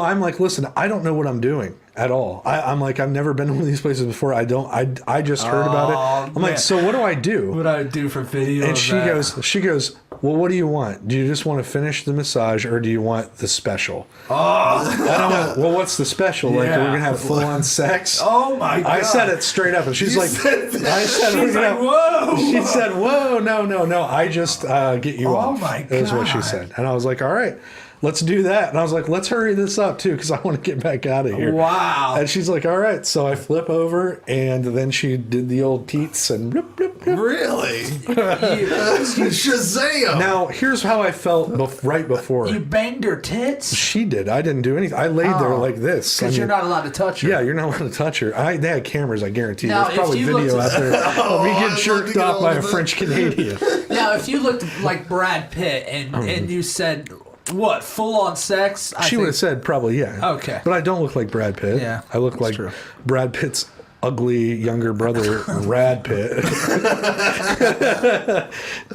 I'm like, listen, I don't know what I'm doing at all. I'm like, I've never been to one of these places before. I just heard about it. I'm man. like, so what do I do? What I do for video And of she that. goes, well, what do you want? Do you just want to finish the massage or do you want the special? Oh, And I went, well, what's the special? Like, Yeah. we're going to have full on sex? oh my god. I said it straight up, and she's like, I said, She's like, whoa. She said, whoa, no. I just get you off. my Is what she God. said. And I was like, all right, let's do that. And I was like, let's hurry this up, too, because I want to get back out of here. Wow. And she's like, all right. So I flip over, and then she did the old teats and bloop, bloop, bloop. Really? You Shazam! Now, here's how I felt right before. banged her tits? She did. I didn't do anything. I laid there like this. Because you're not allowed to touch her. Yeah, you're not allowed to touch her. They had cameras, I guarantee. Now, There's probably if you video looked- out there of me I'd getting love to jerked get off all by a of it. French Canadian. Now, if you looked like Brad Pitt and you said, what, full-on sex? She would have said probably, yeah. Okay. But I don't look like Brad Pitt. Yeah, I look that's like true. Brad Pitt's ugly younger brother, Rad Pitt.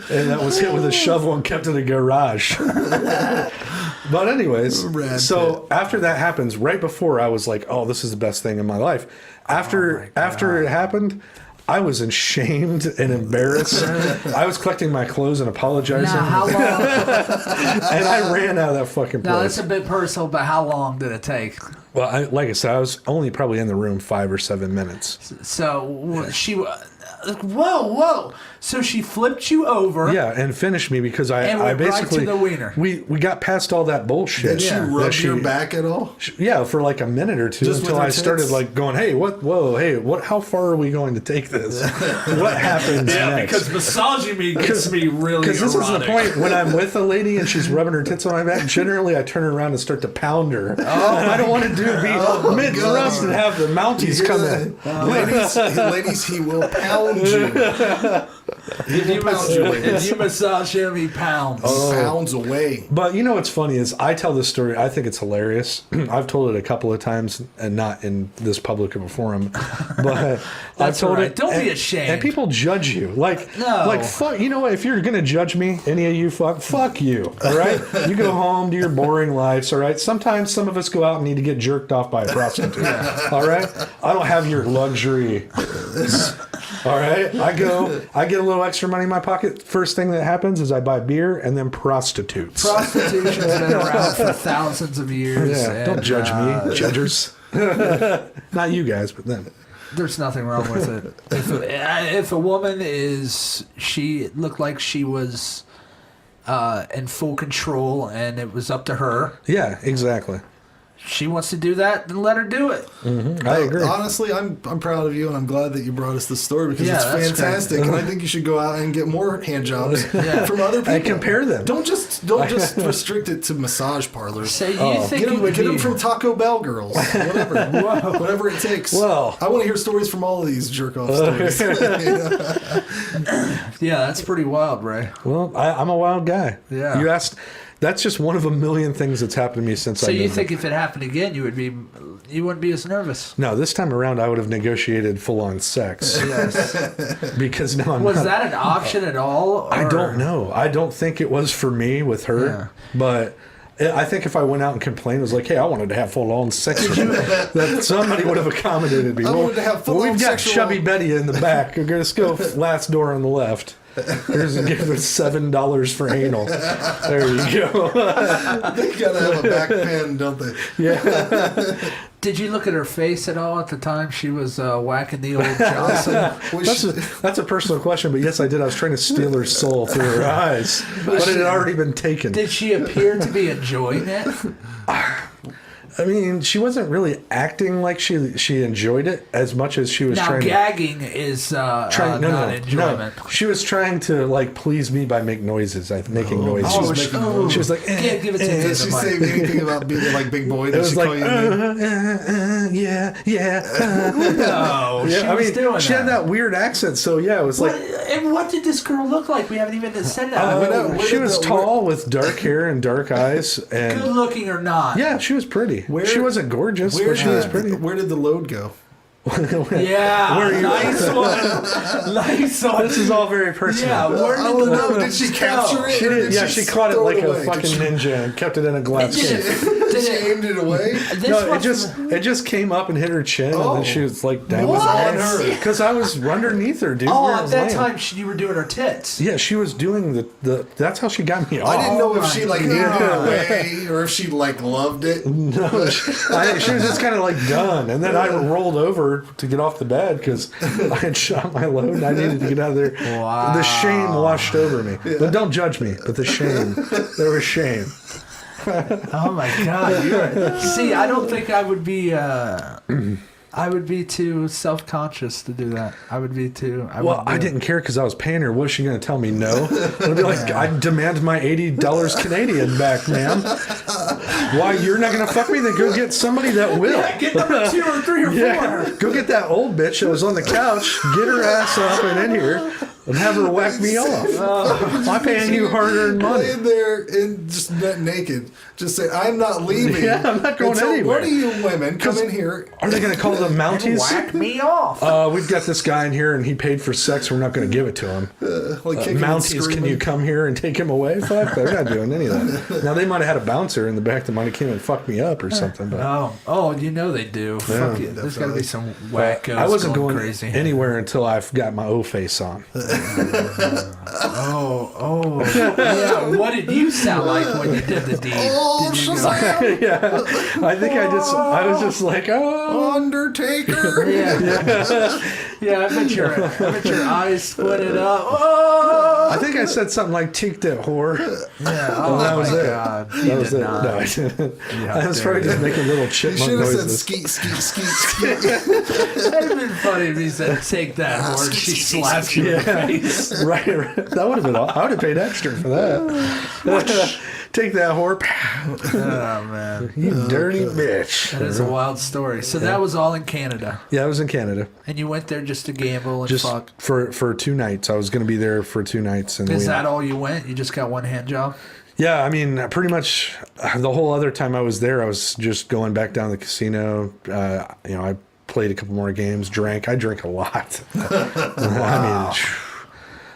And that was hit with a shovel and kept in a garage. But anyways, Rad so after that happens, right before I was like, oh, this is the best thing in my life. After it happened, I was ashamed and embarrassed. I was collecting my clothes and apologizing. Now, how long? And I ran out of that fucking Now, place. that's a bit personal, but how long did it take? Well, like I said, I was only probably in the room 5 or 7 minutes. So she, whoa! So she flipped you over. Yeah, and finished me because I And went right basically to the wiener. We got past all that bullshit. Did she that rub she- your back at all? Yeah, for like a minute or two Just with until her I started tits? like going, hey, what? How far are we going to take this? What happens next? massaging me gets me really Because this is the point when I'm with a lady and she's rubbing her tits on my back. Generally, I turn around and start to pound her. And I don't want to be mid thrust and have the Mounties come in. Ladies, he will pound you. If you massage him, he pounds. Pounds away. But you know what's funny is I tell this story. I think it's hilarious. I've told it a couple of times, and not in this public of a forum. But I've told all right. it. Don't be and- ashamed. And people judge you. Like fuck. You know what? If you're gonna judge me, any of you, fuck you. All right. You go home to your boring lives. All right. Sometimes some of us go out and need to get jerked off by a prostitute. All right. I don't have your luxury. All right. I get a little extra money in my pocket. First thing that happens is I buy beer and then prostitutes. Prostitution's been around for thousands of years. Yeah, don't and, judge me, judgers. Not you guys, but then. There's nothing wrong with it. If a woman she looked like she was in full control, and it was up to her. Yeah, exactly. She wants to do that, then let her do it. I agree. Honestly, I'm proud of you, and I'm glad that you brought us this story because Yeah, it's that's fantastic. And I think you should go out and get more hand jobs from other people. And compare them. Don't just restrict it to massage parlors. So you think you would Get be... them from Taco Bell girls, whatever it takes. Well, I want to hear stories from all of these jerk off stories. Yeah, that's pretty wild, Ray. Well, I'm a wild guy. Yeah. You asked. That's just one of a million things that's happened to me since So I've you been think if it happened again, you wouldn't be as nervous? No, this time around I would have negotiated full-on sex. Yes. Because now I'm Was not, that an option at all? I or- don't know. I don't think it was for me with her. Yeah. But I think if I went out and complained, was like, hey, I wanted to have full-on sex with you, that somebody would have accommodated me. I wanted to have full-on we've got sexual- Chubby Betty in the back. We're going to go last door on the left. Here's a gift of $7 for anal. There you go. They gotta have a back pen, don't they? Yeah. Did you look at her face at all at the time she was whacking the old Johnson? That's a personal question, but yes, I did. I was trying to steal her soul through her eyes, but it had already been taken. Did she appear to be enjoying it? I mean, she wasn't really acting like she enjoyed it as much as she was Now, trying to. gagging is not enjoyment. No. She was trying to like please me by making noises. Oh, She was like, Can't give it to me. Did she say anything about being like big boy? it Did was she like, call you a name? yeah. No, Yeah, she was doing she had that weird accent, so yeah, it was like. And what did this girl look like? We haven't even said that. where She did was tall with dark hair and dark eyes, and Good looking or not? yeah, she was pretty. She wasn't gorgeous, but she was pretty. Where did the load go? Yeah, Where are you- nice one. Nice one. This is all very personal. Yeah, where I did don't the know. load Did she go? capture it? She or did, did she caught it throw like a away? fucking ninja and kept it in a glass Did case. Did She it, aimed it away. this No, was- it just came up and hit her chin, and Oh. then she was like down. What? On her. Because I was underneath her, dude. Oh, where I at was that laying. time you were doing her tits. Yeah, she was doing the. That's how she got me off. I didn't know if my she like aimed it away or if she like loved it. No, she was just kind of like done, and then I rolled over to get off the bed because I had shot my load and I needed to get out of there. Wow. The shame washed over me. But don't judge me. But the shame, there was shame. Oh my God! See, I don't think I would be. I would be too self-conscious to do that. I would be too. Well, I didn't care because I was paying her. Was she going to tell me no? I'd be like, I demand my $80 Canadian back, ma'am. Why, you're not going to fuck me? Then go get somebody that will. Yeah, get number 2 or 3 or 4. Yeah, go get that old bitch that was on the couch, get her ass up and in here, and have her whack me off. I'm paying you hard-earned money. Laying there and just naked. Just say, I'm not leaving. Yeah, I'm not going until anywhere. One of you women come in here. Are they going to call the Mounties? Whack me off. We've got this guy in here and he paid for sex. We're not going to give it to him. Like kicking and Mounties, can screaming. you come here and take him away? Fuck, they're not doing any of that. Now, they might have had a bouncer in the back that might have came and fucked me up or something. But Oh, you know they do. Fuck it. There's got to be some wackos I wasn't going crazy. anywhere until I've got my O-face on. Yeah, what did you sound like when you did the deed? Oh, Did you go, Shazam! Yeah, I think I was just like, oh. Undertaker! yeah, I bet your eyes squinted up. Oh! I think I said something like "teak that whore." Yeah, oh that my was it. God. You That was did it. not. No, I didn't. Yeah, I was probably just making little You chipmunk should have said noises. skeet, skeet, skeet, skeet. That'd have been funny if he said, take that word. She slapped you in the face. Right. That would have been. I would have paid extra for that. Take that whore. Oh, man. You dirty bitch. That is a wild story. So that was all in Canada. Yeah, I was in Canada And you went there just to gamble and just fuck. for 2 nights. I was going to be there for 2 nights, and Is that all you went? You just got one hand job? Yeah, I mean, pretty much the whole other time I was there, I was just going back down to the casino. I played a couple more games, drank. I drank a lot. I mean,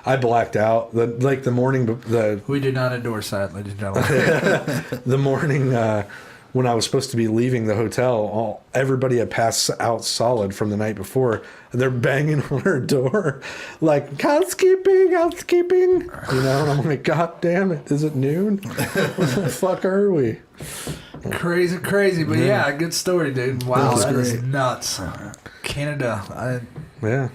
I blacked out. The morning, We do not endorse that, ladies and gentlemen. the morning when I was supposed to be leaving the hotel, everybody had passed out solid from the night before. And they're banging on her door like, housekeeping. You know, and I'm like, God damn it, is it noon? What the fuck are we? Crazy. But yeah, good story, dude. Wow, That was that is great. nuts. Canada. Yeah.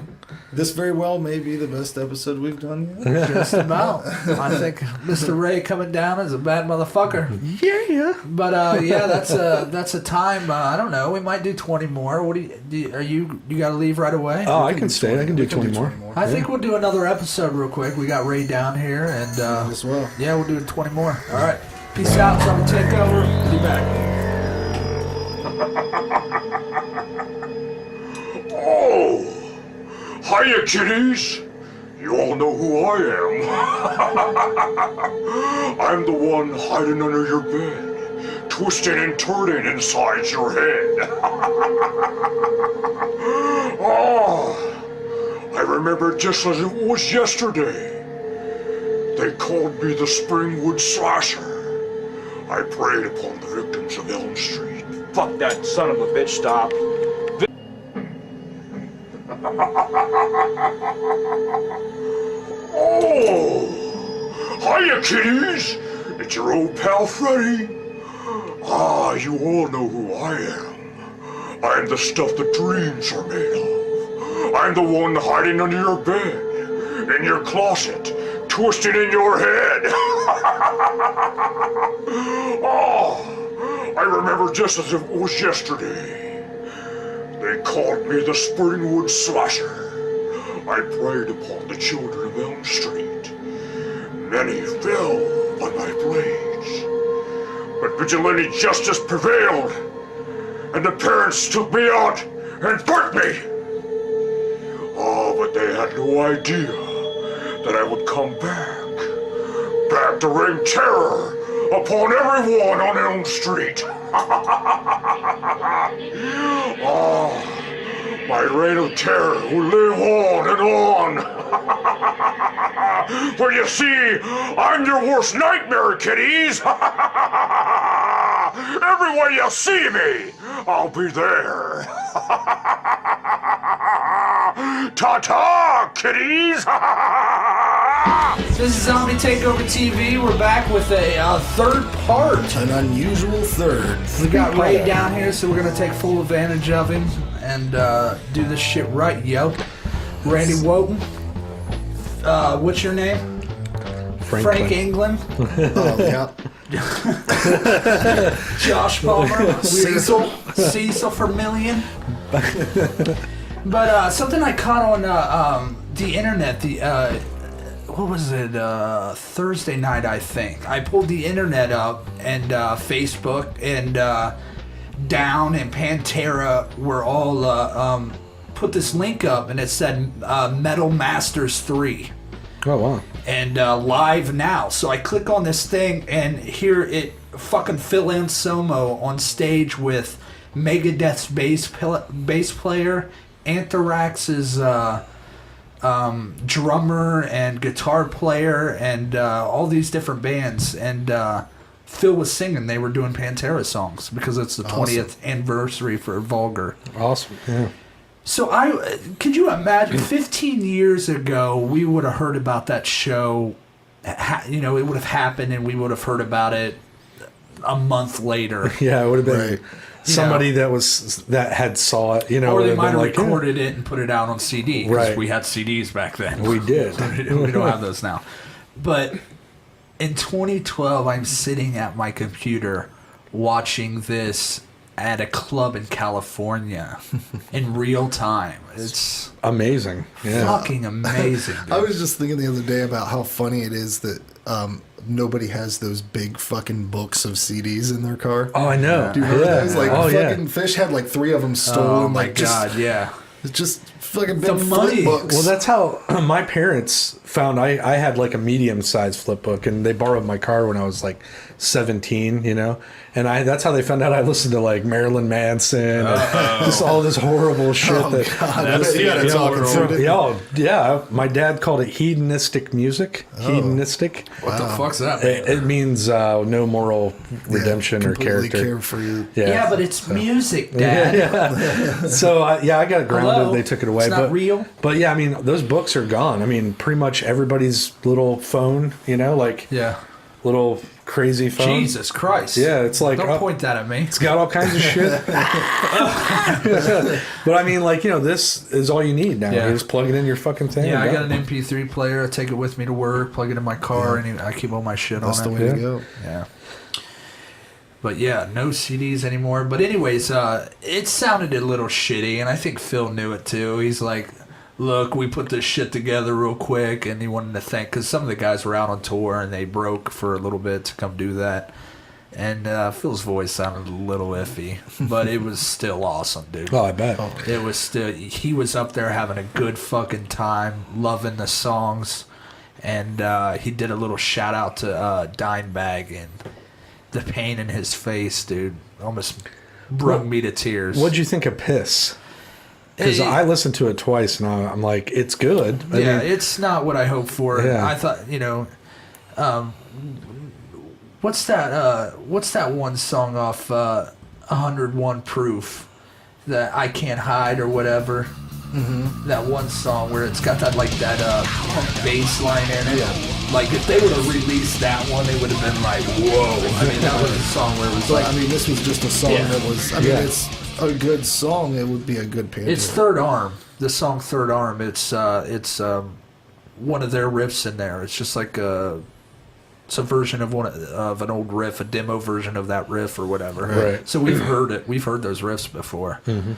This very well may be the best episode we've done yet. Just about. I think Mr. Ray coming down is a bad motherfucker. Yeah. But yeah, that's a time. I don't know. We might do 20 more. What you got to leave right away? Oh, I can stay. I can do 20 more. I think we'll do another episode real quick. We got Ray down here, and As well. yeah, we'll do 20 more. All right. Peace out. It's on the Takeover. We'll be back. Oh, hiya, kiddies. You all know who I am. I'm the one hiding under your bed, twisting and turning inside your head. Oh, I remember just as it was yesterday. They called me the Springwood Slasher. I preyed upon the victims of Elm Street. Fuck that son of a bitch, stop. Oh, hiya, kiddies. It's your old pal Freddy. Ah, you all know who I am. I'm the stuff that dreams are made of. I'm the one hiding under your bed, in your closet, twisting in your head. Oh, I remember just as if it was yesterday. They called me the Springwood Slasher. I preyed upon the children of Elm Street. Many fell by my blades. But vigilante justice prevailed, and the parents took me out and burnt me. Oh, but they had no idea that I would come back to rain terror upon everyone on Elm Street. Oh, my reign of terror will live on and on. For you see, I'm your worst nightmare, kiddies. Everywhere you see me, I'll be there. Ta-ta, kiddies. This is Zombie Takeover TV. We're back with a third part. An unusual third. We got Ray down here, so we're going to take full advantage of him and do this shit right, yo. Randy Wotan. What's your name? Frank England. Oh, yeah. Josh Palmer. Cecil Vermillion. But something I caught on the internet, what was it, Thursday night, I think. I pulled the internet up and Facebook and Down and Pantera were all put this link up, and it said Metal Masters 3. Oh, wow. And live now. So I click on this thing, and here it fucking Phil Anselmo on stage with Megadeth's bass player, Anthrax's drummer and guitar player, and all these different bands. And Phil was singing. They were doing Pantera songs because it's the 20th anniversary for Vulgar. Awesome, yeah. So could you imagine 15 years ago we would have heard about that show, it would have happened and we would have heard about it a month later. Yeah, it would have been Right. somebody that had saw it, Or they might have like, recorded it and put it out on CD because Right. we had CDs back then. We did. We don't have those now. But in 2012, I'm sitting at my computer watching this at a club in California in real time. It's Amazing. Yeah. fucking amazing. Dude. I was just thinking the other day about how funny it is that nobody has those big fucking books of CDs in their car. Oh, I know. Do you remember Yeah. those? Like, oh, fucking Fish had like 3 of them stolen. Oh my like, just, god, yeah. Just fucking The big money. flip books. Well, that's how my parents found I had like a medium-sized flip book, and they borrowed my car when I was like 17, and that's how they found out I listened to like Marilyn Manson and just all this horrible shit. Oh, that God. You gotta talk it through, didn't you? yeah. My dad called it hedonistic music. Hedonistic. What the fuck's that? It means no moral redemption or completely character. carefree. Yeah, but it's music, Dad. Yeah. So I got grounded. Hello? They took it away. It's not but real? But yeah, I mean, those books are gone. I mean, pretty much everybody's little phone. Yeah. little crazy phone. Jesus Christ. Yeah, it's like Don't point that at me. It's got all kinds of shit. But I mean, like, this is all you need now. Yeah. You just plug it in your fucking thing. Yeah, I got and an MP3 player. I take it with me to work, plug it in my car, and I keep all my shit That's on the it. way to go. Yeah. But yeah, no CDs anymore. But anyways, it sounded a little shitty, and I think Phil knew it too. He's like, look, we put this shit together real quick, and he wanted to thank, because some of the guys were out on tour, and they broke for a little bit to come do that. And Phil's voice sounded a little iffy, but it was still awesome, dude. Oh, I bet. It was still, he was up there having a good fucking time, loving the songs, and he did a little shout out to Dimebag, and the pain in his face, dude, almost brought me to tears. What'd you think of Piss? Because I listened to it twice, and I'm like, it's good. I mean, it's not what I hoped for. Yeah. I thought, what's that one song off 101 Proof, that I Can't Hide or whatever? Mm-hmm. That one song where it's got that punk bass line in it. Yeah. Like, if they would have released that one, they would have been like, whoa. I mean, that was a song where it was like... I mean, this was just a song that was... I mean, it's a good song. It would be a good Pantera. It's Third Arm. The song Third Arm. It's one of their riffs in there. It's just like it's a version of an old riff, a demo version of that riff or whatever. Right. So we've heard it. We've heard those riffs before. Mm-hmm.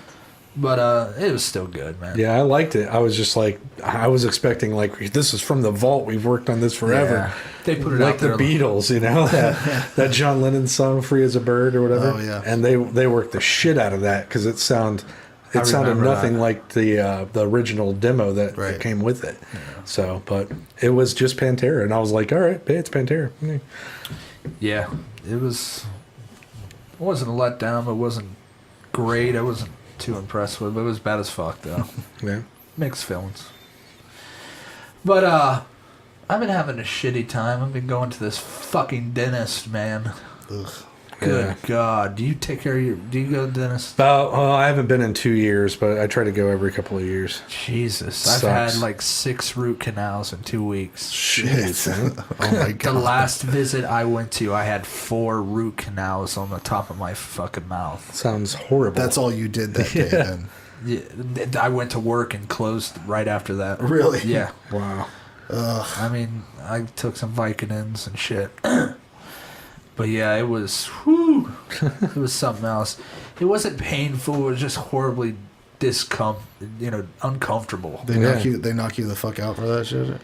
But it was still good, man. Yeah, I liked it. I was just like, I was expecting, like, this is from the vault. We've worked on this forever. Yeah. They put it like out there. the Beatles, that John Lennon song, "Free as a Bird" or whatever. Oh, yeah. And they worked the shit out of that because it sounded nothing like the original demo that came with it. Yeah. So, but it was just Pantera, and I was like, all right, it's Pantera. Yeah, it was. It wasn't a letdown. It wasn't great. I wasn't too impressed with it, but it was bad as fuck, though. Yeah. Mixed feelings. But, I've been having a shitty time. I've been going to this fucking dentist, man. Ugh. Good God. Do you take care of do you go to the dentist? I haven't been in 2 years, but I try to go every couple of years. Jesus. Sucks. I've had like 6 root canals in 2 weeks. Shit. Oh my God. The last visit I went to, I had 4 root canals on the top of my fucking mouth. Sounds horrible. That's all you did that day then. Yeah, I went to work and closed right after that. Really? Yeah. Wow. I mean, I took some Vicodins and shit. But yeah, it was, whew, it was something else. It wasn't painful. It was just horribly uncomfortable. They knock you the fuck out for that shit?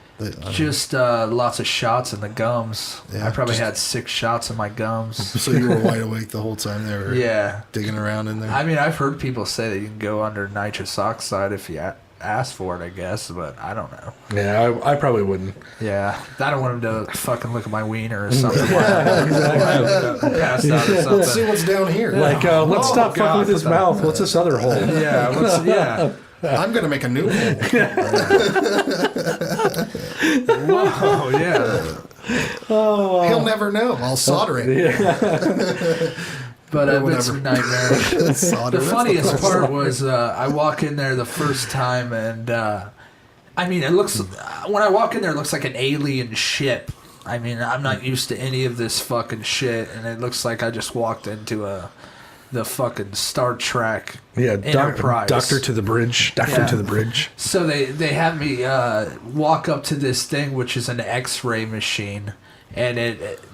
Lots of shots in the gums. Yeah, I probably had 6 shots in my gums. So you were wide awake the whole time they were digging around in there? I mean, I've heard people say that you can go under nitrous oxide if you ask for it, I guess, but I don't know. Yeah, I probably wouldn't. Yeah, I don't want him to fucking look at my wiener or something. Passed out or something. Let's see what's down here. Like, let's stop fucking with his mouth. What's this other hole? Yeah, I'm going to make a new hole. Whoa, yeah. Oh, he'll never know. I'll solder it. Yeah. But it's a nightmare. The funniest part was I walk in there the first time, and I mean, it looks, when I walk in there, it looks like an alien ship. I mean, I'm not used to any of this fucking shit, and it looks like I just walked into the fucking Star Trek Enterprise. Doctor to the bridge. Doctor to the bridge. So they have me walk up to this thing, which is an X-ray machine. And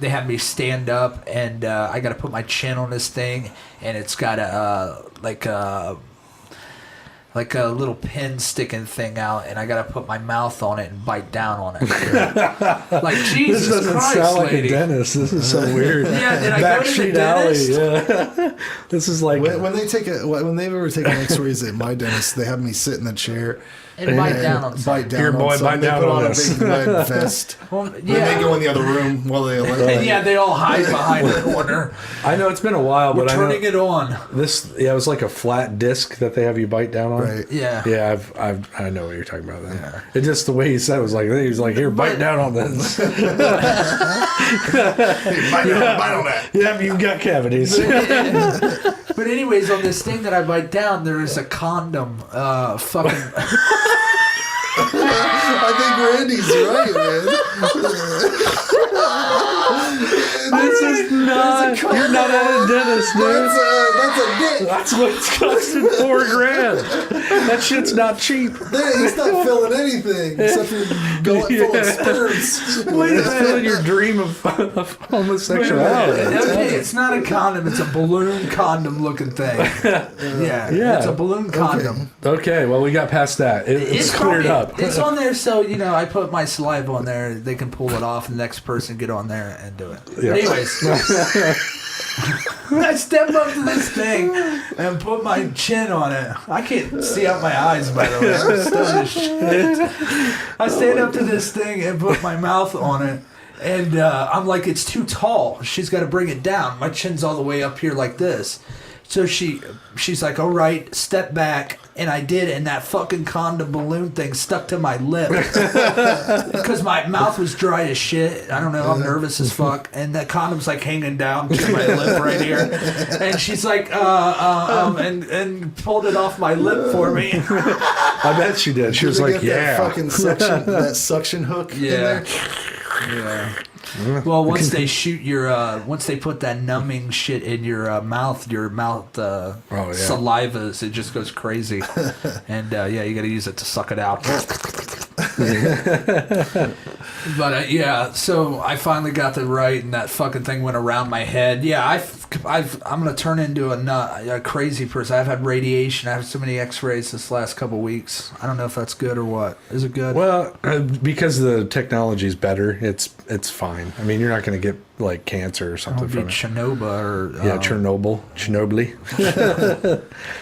they have me stand up, and I got to put my chin on this thing, and it's got a little pin sticking thing out, and I got to put my mouth on it and bite down on it. Like, Jesus This doesn't Christ, sound like lady. a dentist. This is so weird. Yeah, did I go to the dentist? Yeah. This is like when they've ever taken X-rays at my dentist, they have me sit in the chair and bite down on something. Here, boy, bite down on this. They put on a big lead vest. Well, Then they go in the other room while they yeah, they all hide behind the corner. I know it's been a while, We're but turning it on. It was like a flat disc that they have you bite down on. Right. Yeah. Yeah, I know what you're talking about. Then. Yeah. It just the way he said it was like here, bite down on this. Hey, bite on that. Yeah, you've got cavities. But anyways, on this thing that I bite down, there is a condom. Fucking. I think Randy's right, man. This is not. You're not at a dentist, dude. That's a dick. That's what's costing $4,000. That shit's not cheap. He's not filling anything except for going full of sperms. It's filling your dream of homosexuality. Okay, it's not a condom. It's a balloon condom looking thing. Yeah. It's a balloon condom. Okay, well, we got past that. It's cleared up. It's on there, so I put my saliva on there. They can pull it off, and the next person get on there and do it. Yeah. Anyways, I step up to this thing and put my chin on it. I can't see out my eyes, by the way. I'm stoned as shit. I stand up to this thing and put my mouth on it. And I'm like, it's too tall. She's got to bring it down. My chin's all the way up here like this. So she's like, all right, step back. And I did, and that fucking condom balloon thing stuck to my lip. Because my mouth was dry as shit. I don't know, I'm nervous as fuck. And that condom's like hanging down to my lip right here. And she's like, and pulled it off my lip for me. I bet she did. She was like, yeah. That fucking suction hook in there. Yeah. Well, once they shoot once they put that numbing shit in your mouth salivas, it just goes crazy. And you got to use it to suck it out. But so I finally got it right, and that fucking thing went around my head. Yeah, I'm gonna turn into a crazy person. I've had radiation. I have so many X-rays this last couple weeks. I don't know if that's good or what. Is it good? Well, because the technology's better, it's fine. I mean, you're not gonna get like cancer or something from it. Chernobyl.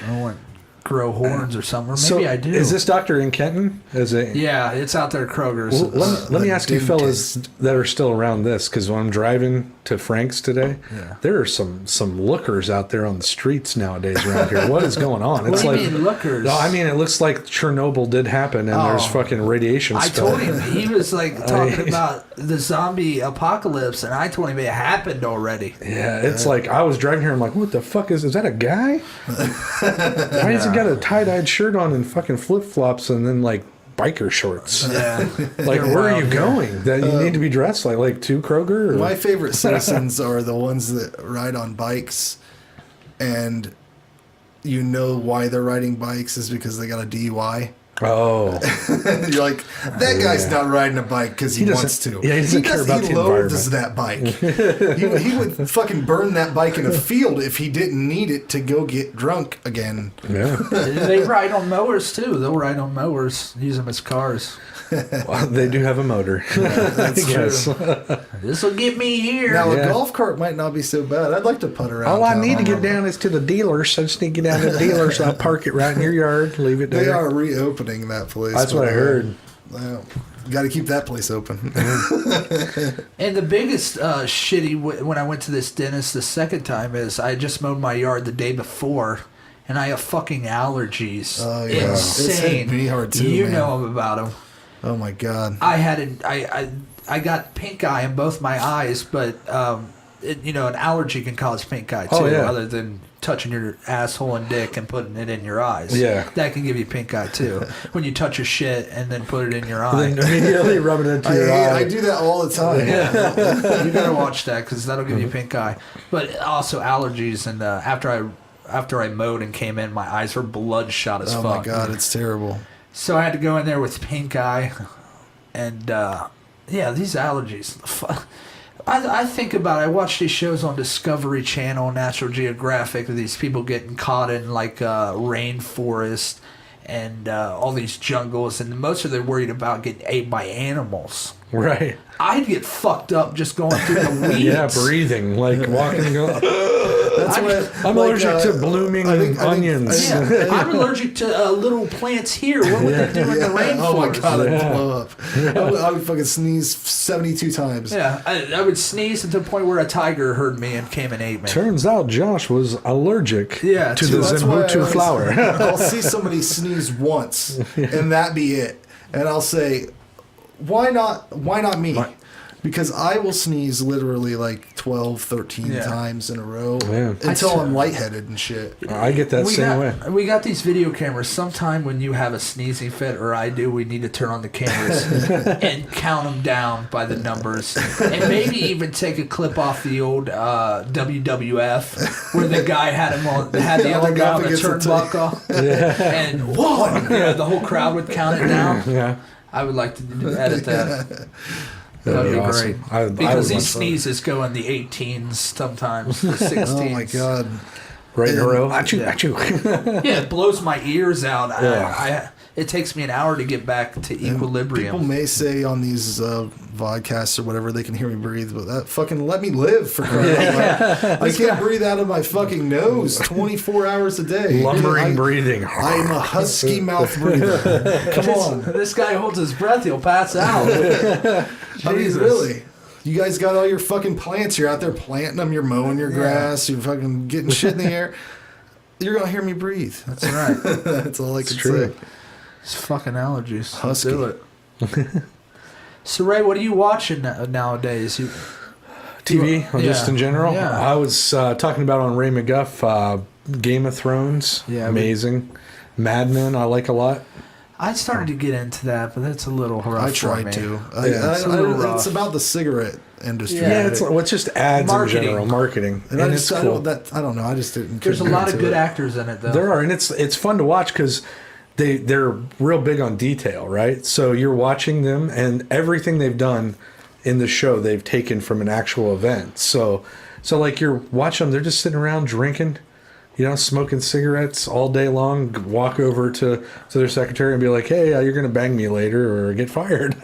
I want grow horns or something. Or maybe I do. Is this doctor in Kenton? Yeah, it's out there at Kroger's. Well, let me ask you fellas that are still around this, because when I'm driving to Frank's today, there are some lookers out there on the streets nowadays around here. What is going on? What do you mean lookers? No, I mean, it looks like Chernobyl did happen, and there's fucking radiation I spill. told him, he was like talking about the zombie apocalypse, and I told him it happened already. Yeah, it's like, I was driving here, I'm like, what the fuck is that a guy? Why has he got a tie-dyed shirt on and fucking flip-flops and then like biker shorts? Yeah. Like, where are you going? That you need to be dressed like to Kroger? Or? My favorite citizens are the ones that ride on bikes, and you know why they're riding bikes is because they got a DUI. Oh. You're like, that guy's not riding a bike because he wants to. Yeah, he doesn't care about the environment. He loathes that bike. he would fucking burn that bike in a field if he didn't need it to go get drunk again. Yeah. They ride on mowers too. They'll ride on mowers, use them as cars. Well, they do have a motor. That's true. This will get me here. Now, a golf cart might not be so bad. I'd like to putt around. All I need to get down is to the dealers. I just need to get down to the dealers. I'll park it right in your yard, leave it there. They are reopening that place. That's what I heard. Got to keep that place open. And the biggest shitty when I went to this dentist the second time is I just mowed my yard the day before, and I have fucking allergies. Oh yeah, insane. It's hit me hard too. You man. know about them. Oh my god. I got pink eye in both my eyes, but an allergy can cause pink eye too. Oh, yeah. Other than touching your asshole and dick and putting it in your eyes. Yeah. That can give you pink eye too. When you touch your shit and then put it in your eye. Then immediately rub it into your eye. I do that all the time. Yeah. You gotta watch that because that'll give you pink eye. But also allergies, and after I mowed and came in, my eyes were bloodshot as fuck. Oh my god, it's terrible. So I had to go in there with pink eye, and these allergies. I think about it. I watch these shows on Discovery Channel, Natural Geographic, of these people getting caught in like rainforest and all these jungles, and most of them worried about getting ate by animals. Right. I'd get fucked up just going through the weeds. Yeah, breathing, like walking and going. I'm allergic to blooming onions. Yeah, I'm allergic to little plants here. What would they do in the rainforest? Oh my god, I'd blow up. I would fucking sneeze 72 times. Yeah, I would sneeze to the point where a tiger heard me and came and ate me. Turns out Josh was allergic to the Zimbutu flower. I'll see somebody sneeze once, and that be it. And I'll say, why not me? Because I will sneeze literally like 12, 13 times in a row until I'm lightheaded and shit. I get that same way. We got these video cameras. Sometime when you have a sneezing fit, or I do, we need to turn on the cameras and count them down by the numbers. And maybe even take a clip off the old WWF where the guy had the other guy on the turnbuckle. And one! The whole crowd would count it down. Yeah. I would like to edit that. That'd be awesome. great. Because these sneezes go in the 18s sometimes, the 16s. Oh my god! Right in a row. Achoo, achoo. Yeah, it blows my ears out. It takes me an hour to get back to equilibrium. People may say on these vodcasts or whatever they can hear me breathe, but that fucking let me live for crying out loud. I can't breathe out of my fucking nose 24 hours a day. Lumbering breathing. I'm a husky mouth breather. Come on. This guy holds his breath, he'll pass out. I mean, really. You guys got all your fucking plants. You're out there planting them. You're mowing your grass. You're fucking getting shit in the air. You're going to hear me breathe. That's right. That's all I can say. It's fucking allergies. Husky. Do it. So, Ray, what are you watching nowadays? TV, or just in general? Yeah. I was talking about on Ray McGuff, Game of Thrones. Yeah, amazing. Mad Men, I like a lot. I started to get into that, but that's a little rough. I tried to. It's about the cigarette industry. Yeah, it's just ads in general, marketing. And it's cool. I don't know. I just didn't. There's a lot of good actors in it, though. There are, and it's fun to watch because they're real big on detail, right? So you're watching them, and everything they've done in the show they've taken from an actual event. So like you're watching them, they're just sitting around drinking, smoking cigarettes all day long. Walk over to their secretary and be like, "Hey, you're gonna bang me later or get fired."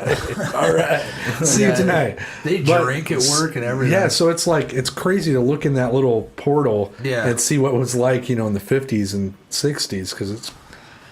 All right, see you tonight. They drink at work and everything. Yeah, so it's crazy to look in that little portal and see what it was like, in the 50s and 60s, because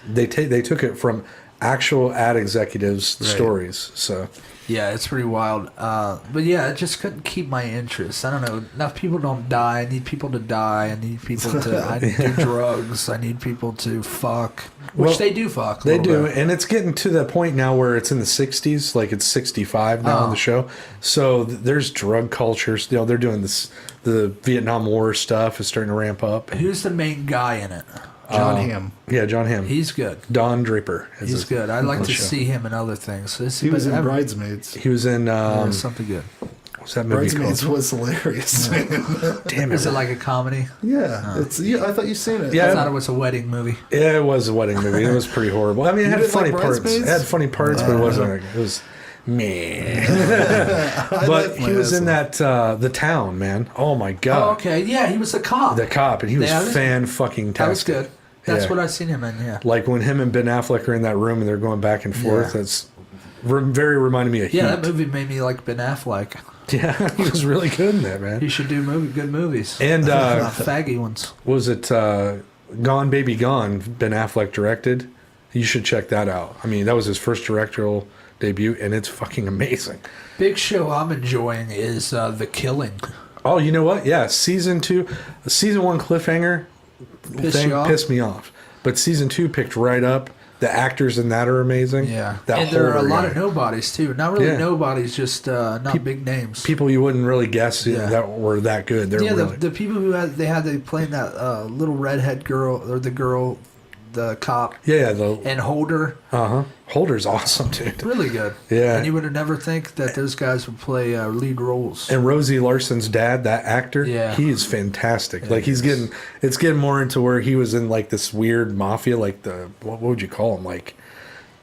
they took it from actual ad executives' stories. So. Yeah, it's pretty wild. But yeah, it just couldn't keep my interest. I don't know. Enough people don't die. I need people to die. I need people to I do drugs. I need people to fuck. Which they do fuck. They do. And it's getting to the point now where it's in the 60s. Like it's 65 now on the show. So there's drug cultures. They're doing this. The Vietnam War stuff is starting to ramp up. Who's the main guy in it? John Hamm. Yeah, John Hamm. He's good. Don Draper. He's good. I'd like to see him in other things. He was in Bridesmaids. He was in something good. What's that movie Bridesmaids called? was hilarious. Damn it! Is it like a comedy? Yeah, I thought you'd seen it. Yeah, I thought it was a wedding movie. Yeah, it was a wedding movie. It was pretty horrible. I mean, it had funny parts. It had funny parts, but it wasn't. It was man. But he was in that The Town, man. Oh my god. Oh, okay. Yeah, he was a cop. The cop, and he was fan-fucking-tastic. That was good. That's what I've seen him in, yeah. Like when him and Ben Affleck are in that room and they're going back and forth, that's very reminded me of Heat. Yeah, that movie made me like Ben Affleck. Yeah, he was really good in that, man. He should do good movies. And not faggy ones. Was it Gone Baby Gone, Ben Affleck directed? You should check that out. I mean, that was his first directorial debut, and it's fucking amazing. Big show I'm enjoying is The Killing. Oh, you know what? Yeah, season 1 cliffhanger pissed me off. But season 2 picked right up. The actors in that are amazing. Yeah. And there are a lot of nobodies, too. Not really nobodies, just not big names. People you wouldn't really guess that were that good. They're really... the people who they playing that little redhead girl, or the cop. Yeah, and Holder. Holder's awesome, dude. Really good. Yeah. And you would have never think that those guys would play lead roles. And Rosie Larson's dad, that actor, he is fantastic. Like it's getting more into where he was in like this weird mafia, like what would you call him? Like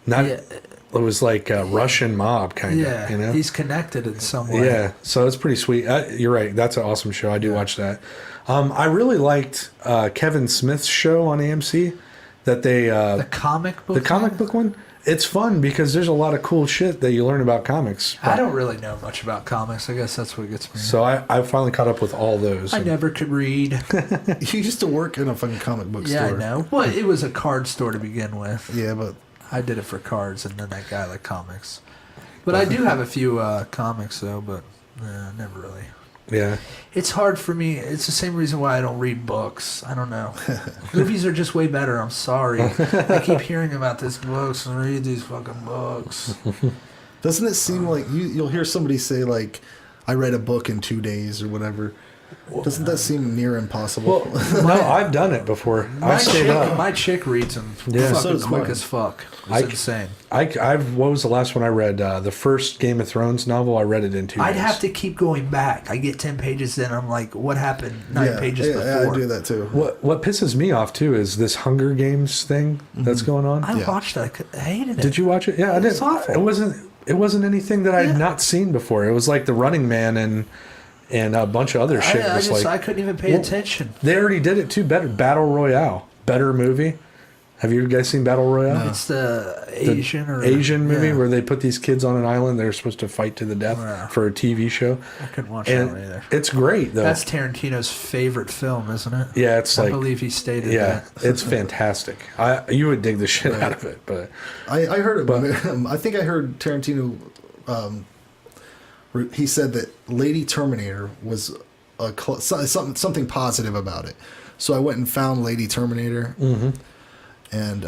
it was like a Russian mob kind of. Yeah, he's connected in some way. Yeah, so it's pretty sweet. You're right. That's an awesome show. I do watch that. I really liked Kevin Smith's show on AMC. That the comic book one. It's fun because there's a lot of cool shit that you learn about comics. I don't really know much about comics. I guess that's what gets me. So I finally caught up with all those. I never could read. You used to work in a fucking comic book store. Yeah, I know. Well, it was a card store to begin with. Yeah, but I did it for cards, and then that guy liked comics. But I do have a few comics though, but never really. Yeah. It's hard for me. It's the same reason why I don't read books. I don't know. Movies are just way better. I'm sorry. I keep hearing about these books and read these fucking books. Doesn't it seem like you'll hear somebody say like, I read a book in 2 days or whatever? Doesn't that seem near impossible? Well, no, I've done it before. I've stayed up. My chick reads them Yeah. fucking So does quick mine. as fuck. It's insane. What was the last one I read? The first Game of Thrones novel. I read it in 2 days. I'd have to keep going back. I get 10 pages in. I'm like, what happened 9 pages before? Yeah, I do that too. What pisses me off too is this Hunger Games thing that's going on. I watched it. I hated it. Did you watch it? Yeah, I did. It's awful. It wasn't anything that I'd not seen before. It was like The Running Man and a bunch of other shit. I couldn't even pay attention. They already did it too. Battle Royale, better movie. Have you guys seen Battle Royale? It's the Asian Asian movie yeah. where they put these kids on an island. They're supposed to fight to the death for a TV show. I couldn't watch and that one either. It's great though. That's Tarantino's favorite film, isn't it? Yeah, it's I like believe he stated yeah, that. it's fantastic. You would dig the shit out of it, but I heard it. I think I heard Tarantino. He said that Lady Terminator was something positive about it. So I went and found Lady Terminator, and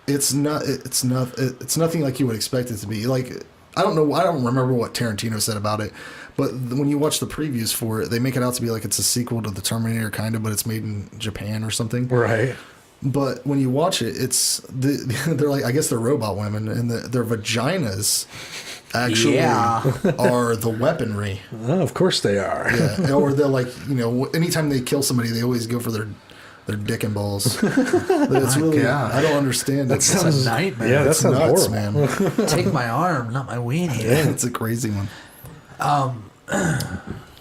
it's nothing like you would expect it to be. Like I don't remember what Tarantino said about it, but when you watch the previews for it, they make it out to be like it's a sequel to the Terminator kind of, but it's made in Japan or something. right. But when you watch it, they're like, I guess they're robot women, and their vaginas actually are the weaponry. Oh, of course they are. Yeah. Or they're like, anytime they kill somebody, they always go for their dick and balls. It's really, God. I don't understand it. It's a nightmare. Yeah, that It's sounds nuts, horrible. man. Take my arm, not my weenie. Yeah, it's a crazy one.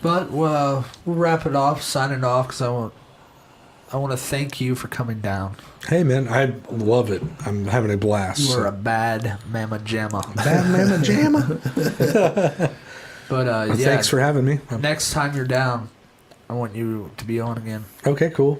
But we'll wrap it off, signing off, because I want to thank you for coming down. Hey man, I love it. I'm having a blast. You are a bad mama jamma. bad mama jamma. But Thanks for having me. next time you're down, I want you to be on again. Okay, cool.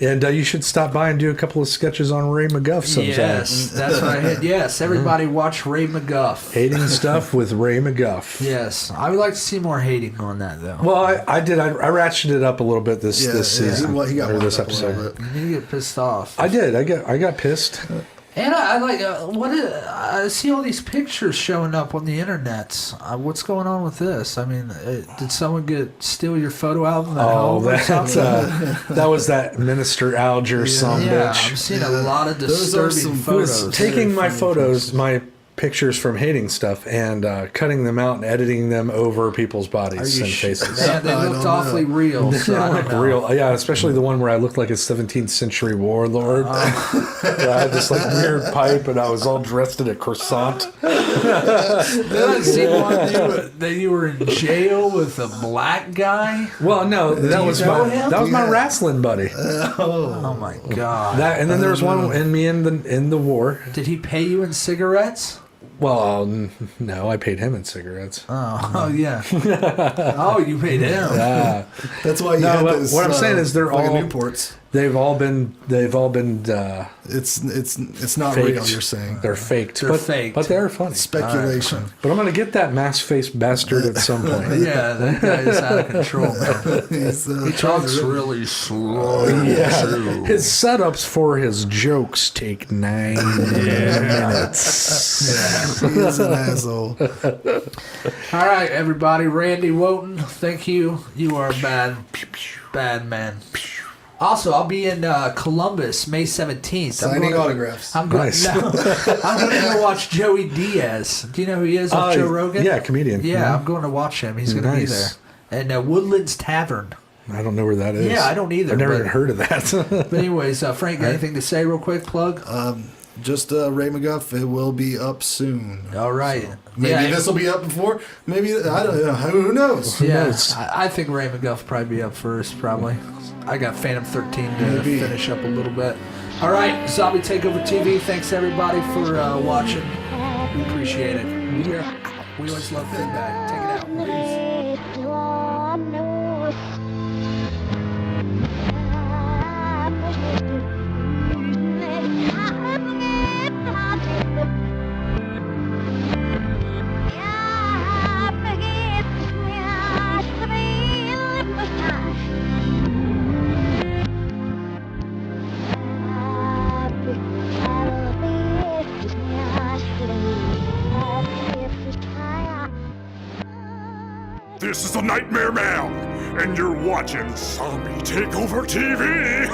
And you should stop by and do a couple of sketches on Ray McGuff sometime. Yes, that's what I had. Yes, everybody watch Ray McGuff. Hating stuff with Ray McGuff. Yes, I would like to see more hating on that though. Well, I did. I ratcheted it up a little bit this season He got or this wound up a little episode. bit. You need to get pissed off. I did. I got pissed. And I like I see all these pictures showing up on the internet. What's going on with this? I mean, did someone steal your photo album at home or something? That was that Minister Alger son Yeah, bitch. I'm seeing a lot of Those are disturbing some Who was photos. taking my photos, my pictures from hating stuff, and cutting them out and editing them over people's bodies and faces. Man, they I looked don't awfully know. real. So I don't Like know. real, yeah, especially the one where I looked like a 17th century warlord. I had this like weird pipe, and I was all dressed in a croissant. Then I see one that you were in jail with a black guy. Well, no, that was know my him? that was my Yeah. wrestling buddy. Oh my god! That, and then there was one in me in the war. Did he pay you in cigarettes? Well, no, I paid him in cigarettes. Oh yeah. Oh, you paid him. That's why you No, had but those, what I'm saying is they're fucking all- Newports. They've all been It's not faked. real. You're saying They're faked. They're but, faked. But they're funny. speculation. But I'm gonna get that mask-faced bastard at some point. Yeah, that guy is out of control, man. He talks really slow. Yeah. His setups for his jokes take 9 minutes. He's an asshole. All right, everybody. Randy Wotan, thank you. You are a bad man. Also, I'll be in Columbus May 17th. Signing autographs. I'm going. Nice. No, I'm going to go watch Joey Diaz. Do you know who he is? Of Joe Rogan. Yeah, comedian. Yeah, I'm going to watch him. He's going to be there. Nice. And Woodlands Tavern. I don't know where that is. Yeah, I don't either, I've never but- even heard of that. But anyways, Frank, got anything to say real quick? Plug. Just Ray McGuff. It will be up soon. All right. Maybe this will be up before. Maybe I don't know. Who knows? Yeah, knows? I think Ray McGuff will probably be up first. Probably. I got Phantom 13 to Maybe. finish up a little bit. All right, Zombie Takeover TV. Thanks everybody for watching. We appreciate it. We always love feedback. Take it out. Peace. If This is the Nightmare Man, and you're watching Zombie Takeover TV.